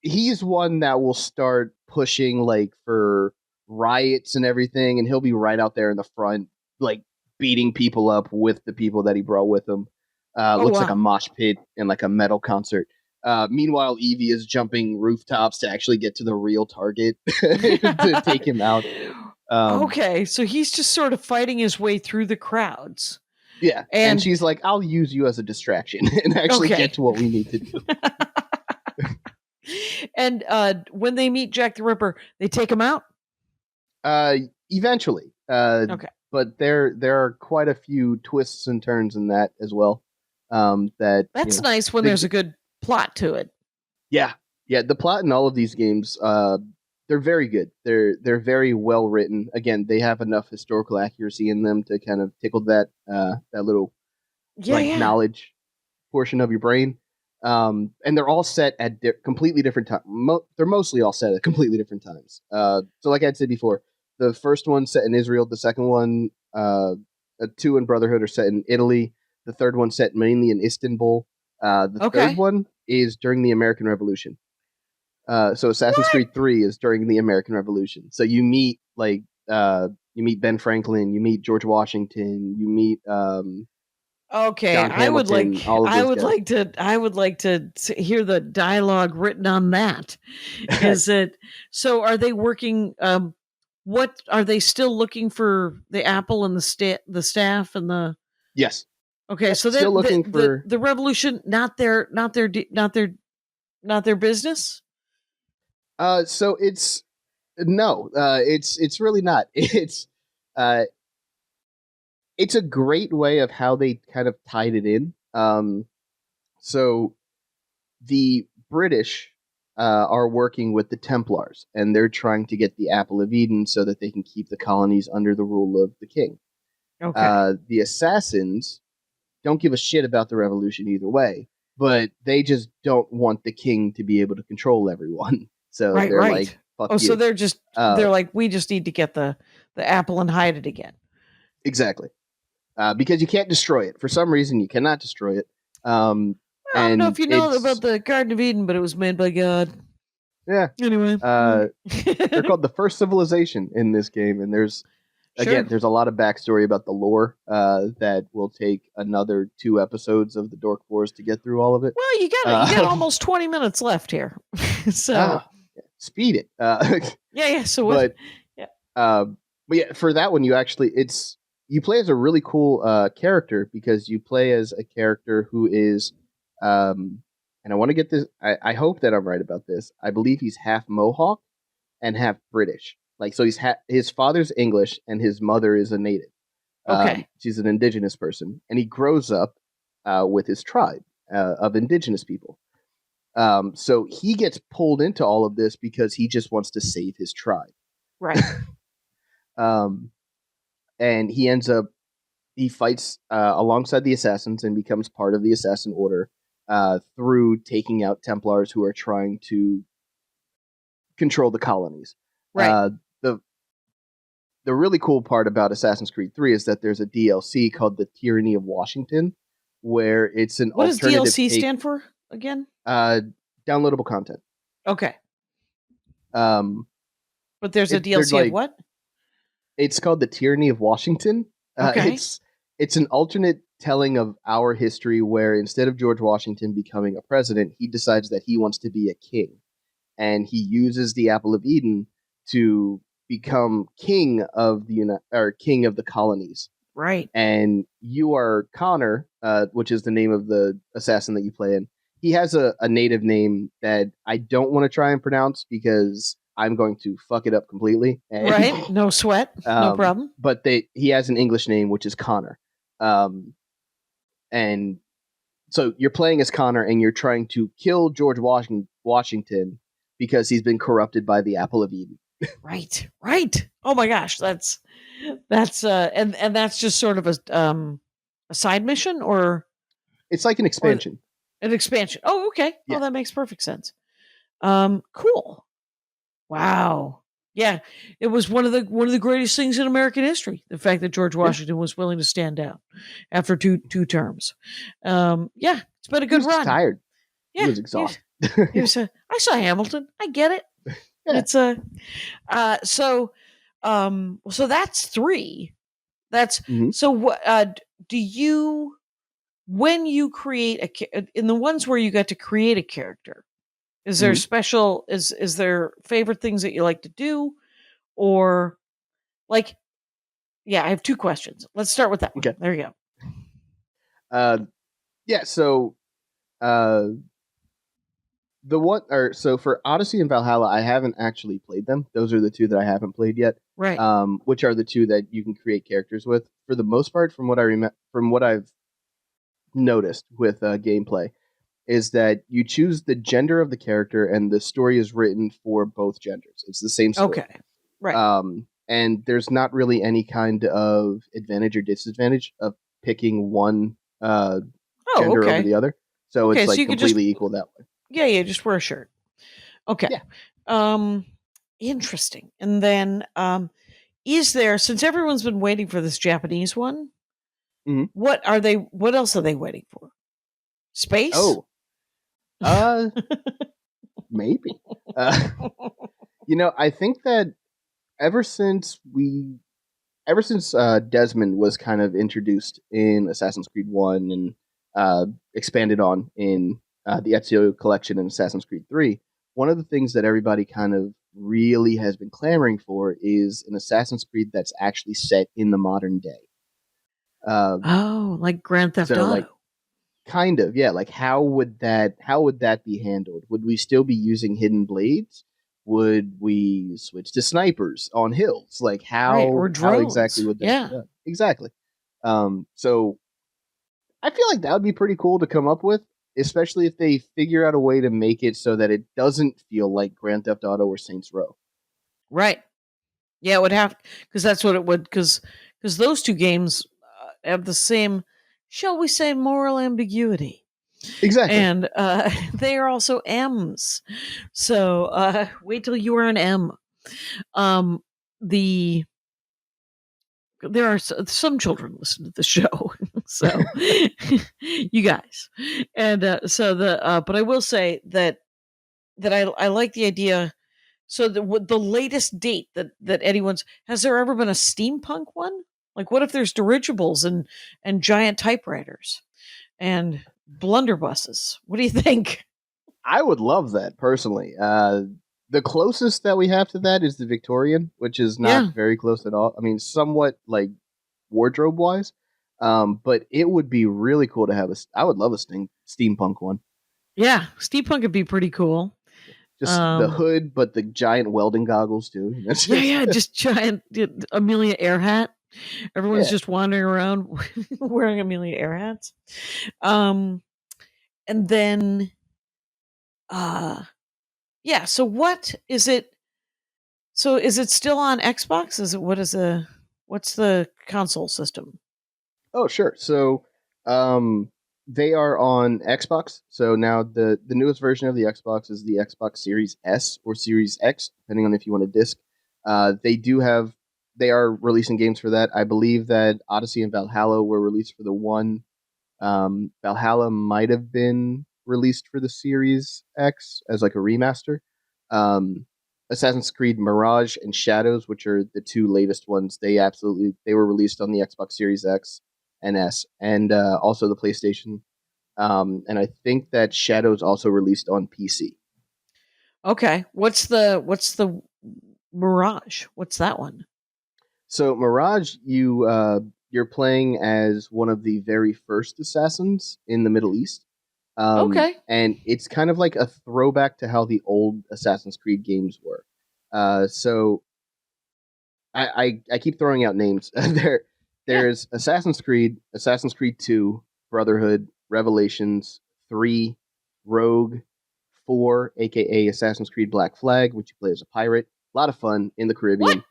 he's one that will start pushing for riots and everything, and he'll be right out there in the front, beating people up with the people that he brought with him. Looks like a mosh pit and like a metal concert. Meanwhile, Evie is jumping rooftops to actually get to the real target to take him out. So he's just sort of fighting his way through the crowds. Yeah, and she's like, I'll use you as a distraction and actually get to what we need to do. And when they meet Jack the Ripper, they take him out? Eventually. But there are quite a few twists and turns in that as well. That's nice when there's a good plot to it. Yeah. Yeah, the plot in all of these games, they're very good. They're very well written. Again, they have enough historical accuracy in them to kind of tickle that little knowledge portion of your brain. And they're all set at completely different times. They're mostly all set at completely different times. So like I said before, the first one set in Israel. The second one, 2 and Brotherhood are set in Italy. The third one set mainly in Istanbul. The third one is during the American Revolution. So Assassin's Creed 3 is during the American Revolution. So you meet Ben Franklin, you meet George Washington, you meet John Hamilton, I would like to hear the dialogue written on that. Is it so? Are they working? What are they still looking for? The apple and the staff and the yes. Okay, so still looking for the revolution. Not their business. So it's really not. It's a great way of how they kind of tied it in. So the British are working with the Templars, and they're trying to get the Apple of Eden so that they can keep the colonies under the rule of the king. Okay. The assassins don't give a shit about the revolution either way, but they just don't want the king to be able to control everyone. So they're like, fuck you. So they're just they're like, we just need to get the apple and hide it again. Exactly. Because you can't destroy it. For some reason, you cannot destroy it. I don't know if you know about the Garden of Eden, but it was made by God. Yeah. Anyway. They're called the first civilization in this game, and there's a lot of backstory about the lore that will take another 2 episodes of the Dork Forest to get through all of it. Well, you got almost 20 minutes left here. So speed it. Yeah. So but yeah. But yeah, for that one, you play as a really cool character because you play as a character who is, and I want to get this. I hope that I'm right about this. I believe he's half Mohawk and half British. Like, so his father's English and his mother is a native. Okay. She's an indigenous person, and he grows up with his tribe of indigenous people. So he gets pulled into all of this because he just wants to save his tribe. Right. And he fights alongside the assassins and becomes part of the assassin order through taking out Templars who are trying to control the colonies. Right. The really cool part about Assassin's Creed 3 is that there's a DLC called The Tyranny of Washington, where it's an what alternative. What does DLC stand for again? Downloadable content. Okay. But there's a DLC of what? It's called The Tyranny of Washington. Okay. It's an alternate telling of our history where instead of George Washington becoming a president, he decides that he wants to be a king. And he uses the Apple of Eden to become king of king of the colonies. Right. And you are Connor, which is the name of the assassin that you play in. He has a native name that I don't want to try and pronounce because I'm going to fuck it up completely. And, right. No sweat. No problem. But he has an English name, which is Connor. And so you're playing as Connor and you're trying to kill George Washington because he's been corrupted by the Apple of Eden. Right. Oh my gosh, that's and that's just sort of a side mission, or it's like an expansion. An expansion. Oh, okay. Yeah. Oh, that makes perfect sense. Cool. Wow. Yeah, it was one of the greatest things in American history. The fact that George Washington was willing to stand down after two terms. Yeah, it's been a good run. Tired. Yeah, he was exhausted. I saw Hamilton. I get it. Yeah. It's so that's 3. That's so what do you, when you create in the ones where you got to create a character, is there special is there favorite things that you like to do, or like, yeah, I have 2 questions. Let's start with that one. Okay. There you go. Yeah, so so for Odyssey and Valhalla, I haven't actually played them. Those are the 2 that I haven't played yet. Right. Which are the 2 that you can create characters with. For the most part, from what I've noticed with gameplay, is that you choose the gender of the character and the story is written for both genders. It's the same story. Okay. Right. And there's not really any kind of advantage or disadvantage of picking one gender over the other. So it's like completely equal that way. Yeah, just wear a shirt. Okay. Yeah. Interesting. And then is there, since everyone's been waiting for this Japanese one, what else are they waiting for? Space? Oh. Maybe. I think that ever since Desmond was kind of introduced in Assassin's Creed 1 and expanded on in the Ezio collection in Assassin's Creed 3, one of the things that everybody kind of really has been clamoring for is an Assassin's Creed that's actually set in the modern day. Like Grand Theft Auto. Like, kind of, yeah. Like, how would that be handled? Would we still be using hidden blades? Would we switch to snipers on hills? Like, how exactly would that be done? Exactly. So I feel like that would be pretty cool to come up with, especially if they figure out a way to make it so that it doesn't feel like Grand Theft Auto or Saints Row. Right. Yeah, it would have, because that's what it would, because those 2 games have the same, shall we say, moral ambiguity. Exactly. And they are also M's. So wait till you are an M. There are some children listen to the show, so you guys. And but I will say that I like the idea. So the latest date that anyone's, has there ever been a steampunk one? Like, what if there's dirigibles and giant typewriters and blunderbusses? What do you think? I would love that personally. The closest that we have to that is the Victorian, which is not very close at all. I mean, somewhat like wardrobe wise, but it would be really cool to have I would love a steampunk one. Yeah, steampunk would be pretty cool. Just the hood, but the giant welding goggles too. Just giant Amelia Earhart. Everyone's just wandering around wearing Amelia Earharts. And then, so what is it? So is it still on Xbox? What's the console system? Oh, sure. So, they are on Xbox. So now the newest version of the Xbox is the Xbox Series S or Series X, depending on if you want a disc. They are releasing games for that. I believe that Odyssey and Valhalla were released for the one. Valhalla might have been released for the Series X as like a remaster. Um, Assassin's Creed Mirage and Shadows, which are the two latest ones, they were released on the Xbox Series X and S, and also the PlayStation. And I think that Shadows also released on PC. Okay, what's the Mirage? What's that one? So Mirage, you're playing as one of the very first assassins in the Middle East. Okay. And it's kind of like a throwback to how the old Assassin's Creed games were. So I keep throwing out names. There's Assassin's Creed, Assassin's Creed 2, Brotherhood, Revelations, 3, Rogue, 4, aka Assassin's Creed Black Flag, which you play as a pirate. A lot of fun in the Caribbean. What?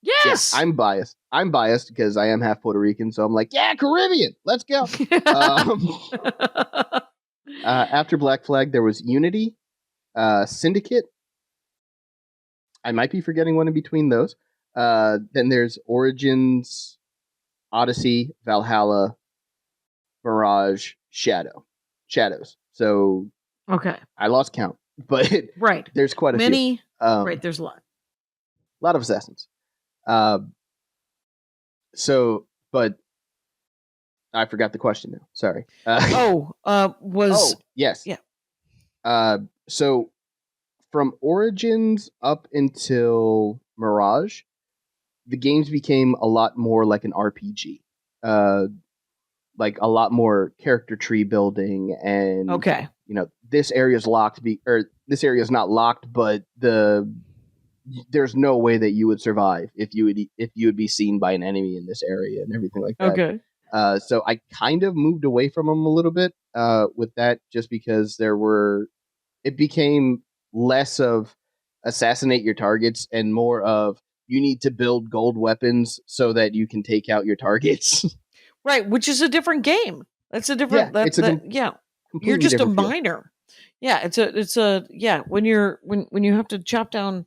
Yes. Yeah, I'm biased. I'm biased because I am half Puerto Rican, so I'm like, yeah, Caribbean, let's go. After Black Flag, there was Unity, Syndicate. I might be forgetting one in between those. Then there's Origins, Odyssey, Valhalla, Mirage, Shadows. So okay, I lost count, but right, there's quite a few. Right, there's a lot of assassins. But I forgot the question now. Sorry. Yes. Yeah. So from Origins up until Mirage, the games became a lot more like an RPG. Like a lot more character tree building, and this area is locked, this area is not locked, but there's no way that you would survive if you would be seen by an enemy in this area and everything like that. Okay. So I kind of moved away from them a little bit with that, just because it became less of assassinate your targets and more of you need to build gold weapons so that you can take out your targets. Right, which is a different game. That's a different. You're just a miner. Yeah, it's a when you have to chop down.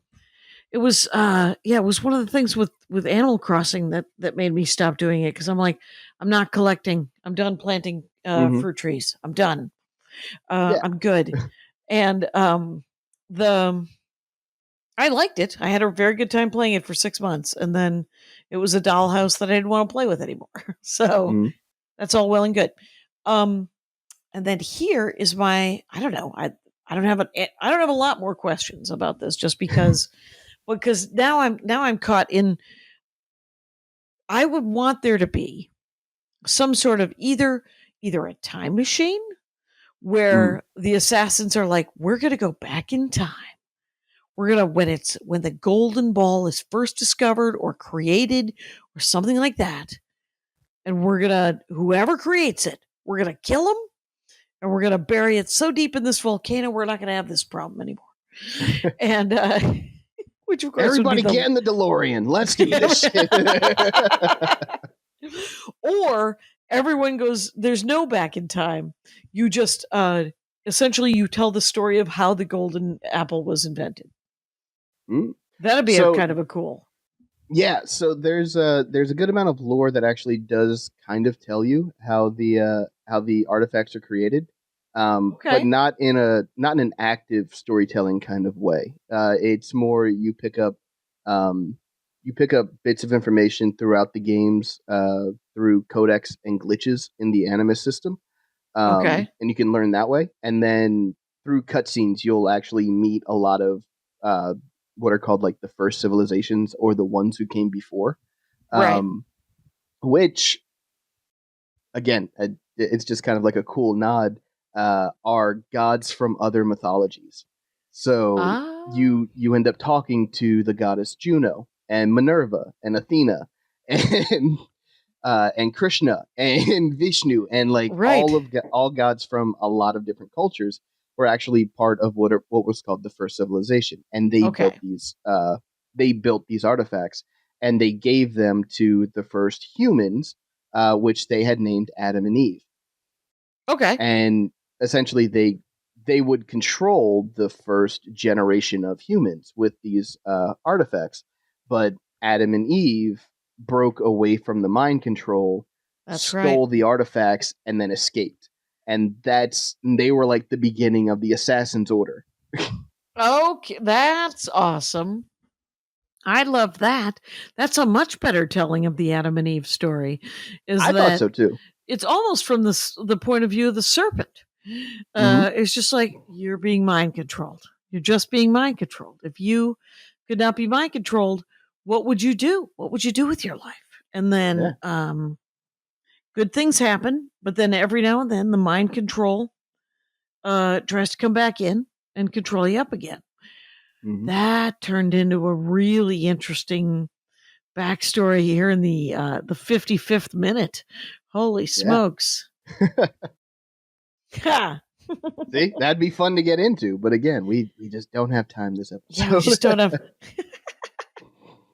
It was it was one of the things with Animal Crossing that made me stop doing it, because I'm like, I'm not collecting. I'm done planting fruit trees. I'm done. I'm good. And I liked it. I had a very good time playing it for 6 months, and then it was a dollhouse that I didn't want to play with anymore. So that's all well and good. And then here is my, I don't know. I don't have a lot more questions about this, just because now I'm caught in. I would want there to be some sort of either a time machine where the assassins are like, we're going to go back in time. We're going to, when the golden ball is first discovered or created or something like that. And we're going to, whoever creates it, we're going to kill them, and we're going to bury it so deep in this volcano, we're not going to have this problem anymore. And, which of course, everybody get in the DeLorean. Let's do this shit. Or everyone goes, there's no back in time. You just, essentially you tell the story of how the golden apple was invented. That'd be kind of a cool. Yeah, so there's a good amount of lore that actually does kind of tell you how the artifacts are created, but not in an active storytelling kind of way. It's more you pick up bits of information throughout the games through codex and glitches in the Animus system, and you can learn that way. And then through cutscenes, you'll actually meet a lot of what are called like the first civilizations or the ones who came before, Right. Which again, it's just kind of like a cool nod. Are gods from other mythologies. So Ah. you end up talking to the goddess Juno and Minerva and Athena and Krishna and Vishnu and like Right. all gods from a lot of different cultures were actually part of what was called the first civilization, and Okay. they built these artifacts and they gave them to the first humans, which they had named Adam and Eve, Okay. and essentially they would control the first generation of humans with these artifacts, but Adam and Eve broke away from the mind control, That's right. stole the artifacts, and then escaped. And they were like the beginning of the Assassin's Order. Okay. That's awesome. I love that. That's a much better telling of the Adam and Eve story. Is I thought that so too. it's almost from the point of view of the serpent. Mm-hmm. It's just like you're being mind controlled. You're just being mind controlled. If you could not be mind controlled, what would you do? What would you do with your life? And Yeah. then good things happen, but then every now and then the mind control tries to come back in and control you up again. Mm-hmm. That turned into a really interesting backstory here in the 55th minute. Holy smokes. Ha! See, that'd be fun to get into, but again, we just don't have time this episode. Yeah, we just don't have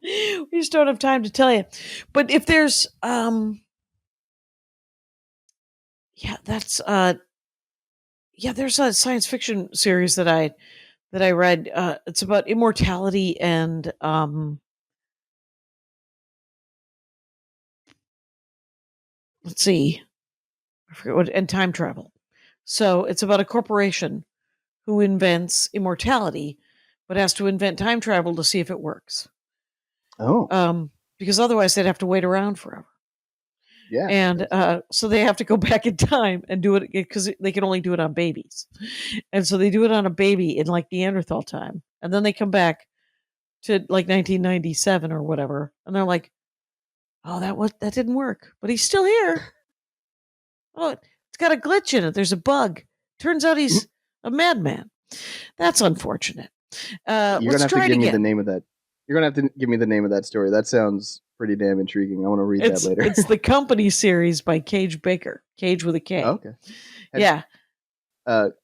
we just don't have time to tell you. But if there's there's a science fiction series that I read. It's about immortality and let's see. I forget what, and time travel. So it's about a corporation who invents immortality, but has to invent time travel to see if it works. Oh, Because otherwise they'd have to wait around forever. yeah. And so they have to go back in time and do it because they can only do it on babies. And so they do it on a baby in like Neanderthal time. And then they come back to like 1997 or whatever. And they're like, oh, that didn't work. But he's still here. Oh, it's got a glitch in it. There's a bug. Turns out he's a madman. That's unfortunate. You're gonna Let's have to try it give me the again. name of that. You're gonna have to give me the name of that story. That sounds pretty damn intriguing. I want to read that later. It's the Company series by Cage Baker. Cage with a K. Okay. Yeah.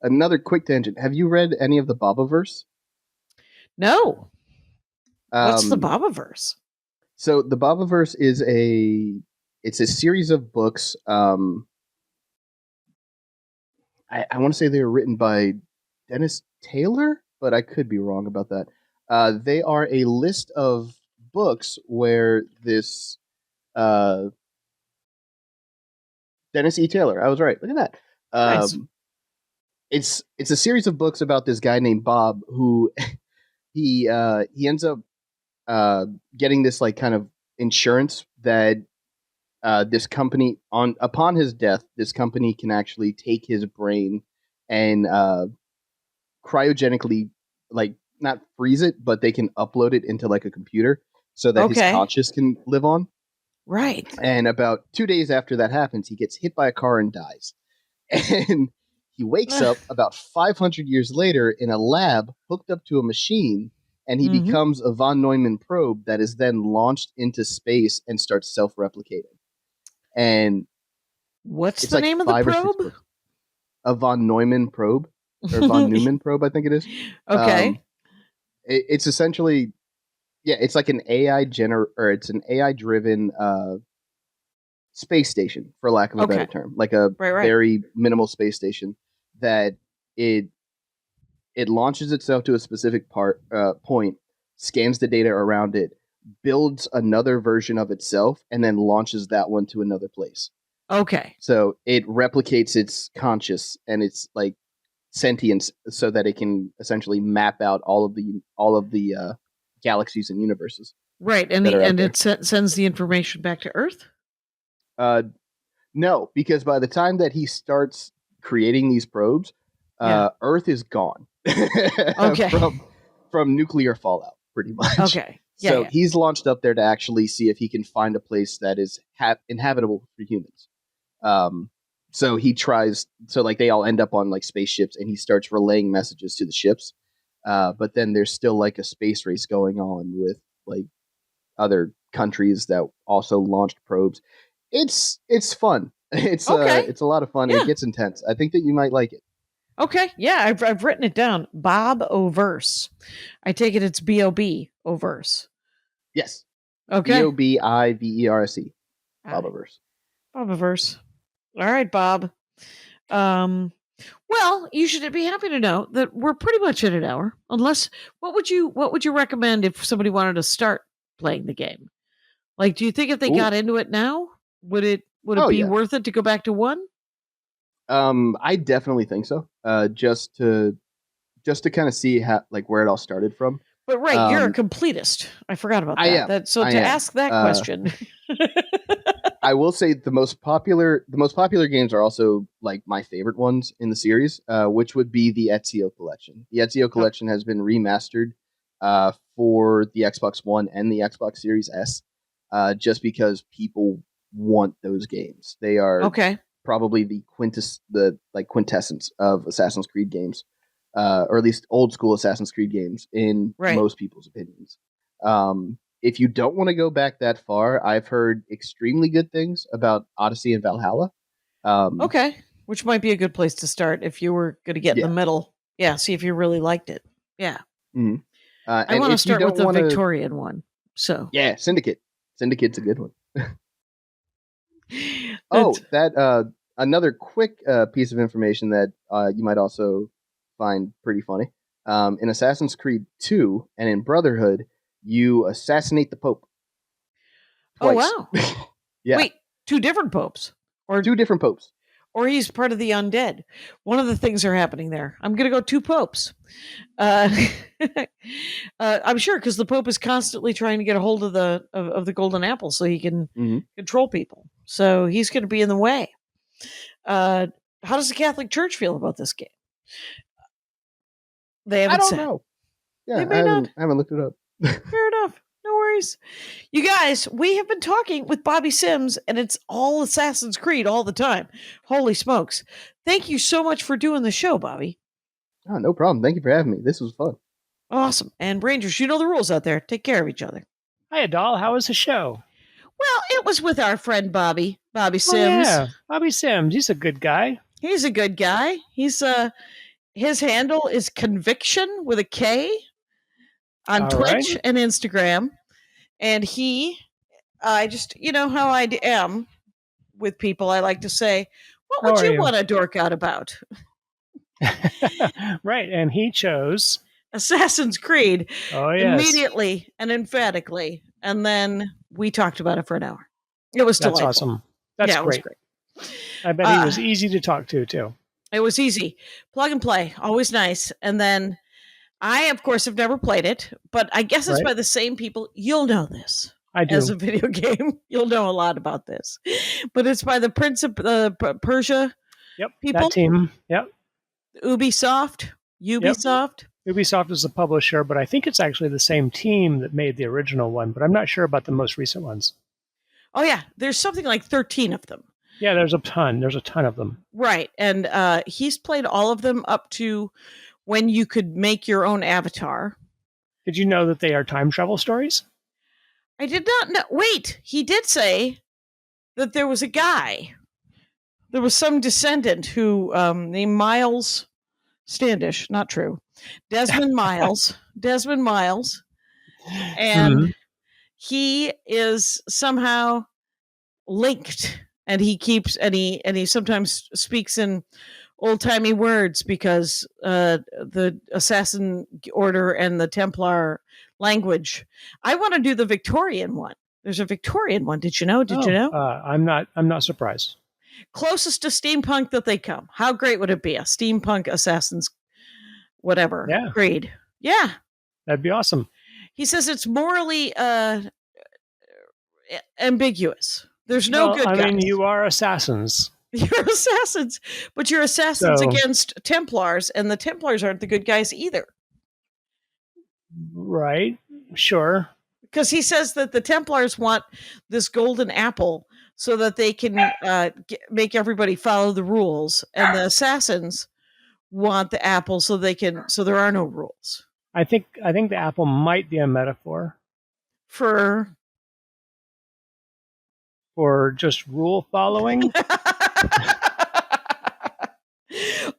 Another quick tangent. Have you read any of the Bobaverse? No. What's the Um, Bobaverse? so the Bobaverse is it's a series of books. I want to say they were written by Dennis Taylor, but I could be wrong about that. They are a list of books where this uh, Dennis E. Taylor. I was right. Look at that. Nice. It's a series of books about this guy named Bob who he ends up getting this like kind of insurance that this company upon his death, this company can actually take his brain and cryogenically, like not freeze it, but they can upload it into like a computer so that his Okay. conscious can live on. Right. And about 2 days after that happens, he gets hit by a car and dies. And he wakes up about 500 years later in a lab hooked up to a machine, and he becomes a von Neumann probe that is then launched into space and starts self-replicating. And what's it's the like name of the 5 or 6 probe? books. A von Neumann probe or von Neumann probe, I think it is. Okay. It's essentially, yeah, it's like an or it's an AI driven space station, for lack of a better term, like a Right. very minimal space station that it launches itself to a specific point, scans the data around it, builds another version of itself, and then launches that one to another place. Okay. So it replicates its conscious and its like sentience, so that it can essentially map out all of the galaxies and universes. Right, and it sends the information back to Earth. No, because by the time that he starts creating these probes, Earth is gone. Okay. from nuclear fallout, pretty much. Okay. Yeah, So yeah. he's launched up there to actually see if he can find a place that is inhabitable for humans. So he tries. So like they all end up on like spaceships, and he starts relaying messages to the ships. But then there's still like a space race going on with like other countries that also launched probes. It's fun. It's Okay. it's a lot of fun. Yeah. It gets intense. I think that you might like it. Okay. Yeah, I've written it down. Bob Overse. I take it it's B-O-B Overse. Yes. Okay. Bobiverse. All right. Bobiverse. Bobiverse. All right, Bob. Well, you should be happy to know that we're pretty much at an hour. Unless, what would you recommend if somebody wanted to start playing the game? Like, do you think if they got into it now, would it be worth it to go back to 1? I definitely think so. Just to kind of see how like where it all started from. But right, you're a completist. I forgot about that. I am. Ask that question. I will say the most popular games are also like my favorite ones in the series, which would be the Ezio collection. The Ezio collection has been remastered for the Xbox One and the Xbox Series S, just because people want those games. They are probably the quintessence of Assassin's Creed games, or at least old school Assassin's Creed games in most people's opinions. If you don't want to go back that far, I've heard extremely good things about Odyssey and Valhalla. Which might be a good place to start if you were going to get in the middle. Yeah, see if you really liked it. Yeah. Mm-hmm. I want to start with the Victorian one. So yeah, Syndicate. Syndicate's a good one. Another quick piece of information that you might also find pretty funny. In Assassin's Creed 2 and in Brotherhood, you assassinate the Pope. Twice. Oh, wow. Yeah. Wait, 2 different popes? Or 2 different popes. Or he's part of the undead. One of the things are happening there. I'm going to go 2 popes. I'm sure, because the Pope is constantly trying to get a hold of the golden apple so he can control people. So he's going to be in the way. How does the Catholic Church feel about this game? They haven't said. I don't know. Yeah, I haven't looked it up. Fair enough. No worries. You guys, we have been talking with Bobby Sims, and it's all Assassin's Creed all the time. Holy smokes. Thank you so much for doing the show, Bobby. Oh, no problem. Thank you for having me. This was fun. Awesome. And Rangers, you know the rules out there. Take care of each other. Hi, Doll. How was the show? Well, it was with our friend Bobby Sims. Yeah, Bobby Sims. He's a good guy. He's a good guy. He's his handle is Conviction with a K on Twitch and Instagram. And I just, you know how I am with people. I like to say, what would you want to dork out about? Right. And he chose Assassin's Creed. Oh, yes. Immediately and emphatically. And then we talked about it for an hour. It was delightful. That's awesome. That's great. It was great. I bet he was easy to talk to, too. It was easy. Plug and play. Always nice. And then I, of course, have never played it, but I guess it's by the same people. You'll know this. I do. As a video game, you'll know a lot about this. But it's by the Prince of Persia people. That team. Yep. Ubisoft. Yep. Ubisoft is the publisher, but I think it's actually the same team that made the original one, but I'm not sure about the most recent ones. Oh, yeah. There's something like 13 of them. Yeah, there's a ton. There's a ton of them. Right. And he's played all of them up to when you could make your own avatar. Did you know that they are time travel stories? I did not know. Wait, he did say that there was a guy. There was some descendant who named Miles Standish. Not true. Desmond Miles. Desmond Miles. And he is somehow linked. And he sometimes speaks in old-timey words because the Assassin Order and the Templar language. I want to do the Victorian one. There's a Victorian one. Did you know? You know? I'm not surprised. Closest to steampunk that they come. How great would it be? A steampunk Assassin's whatever. Yeah. Creed. Yeah. That'd be awesome. He says it's morally ambiguous. There's no good guys. I mean, you are assassins. You're assassins, but you're assassins against Templars, and the Templars aren't the good guys either. Right. Sure. Because he says that the Templars want this golden apple so that they can make everybody follow the rules, and the assassins want the apple so there are no rules. I think the apple might be a metaphor For just rule following.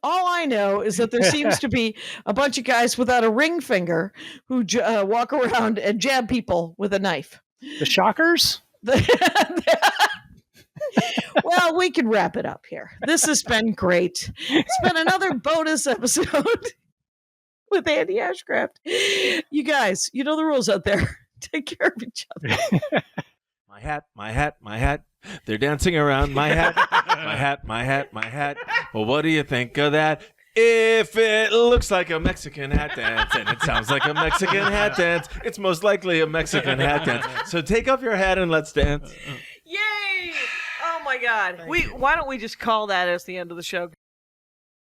All I know is that there seems to be a bunch of guys without a ring finger who walk around and jab people with a knife. The Shockers? Well, we can wrap it up here. This has been great. It's been another bonus episode with Andy Ashcraft. You guys, you know the rules out there. Take care of each other. My hat, my hat, my hat. They're dancing around my hat. My hat, my hat, my hat. Well, what do you think of that? If it looks like a Mexican hat dance and it sounds like a Mexican hat dance, it's most likely a Mexican hat dance. So take off your hat and let's dance. Yay! Oh my God. Why don't we just call that as the end of the show?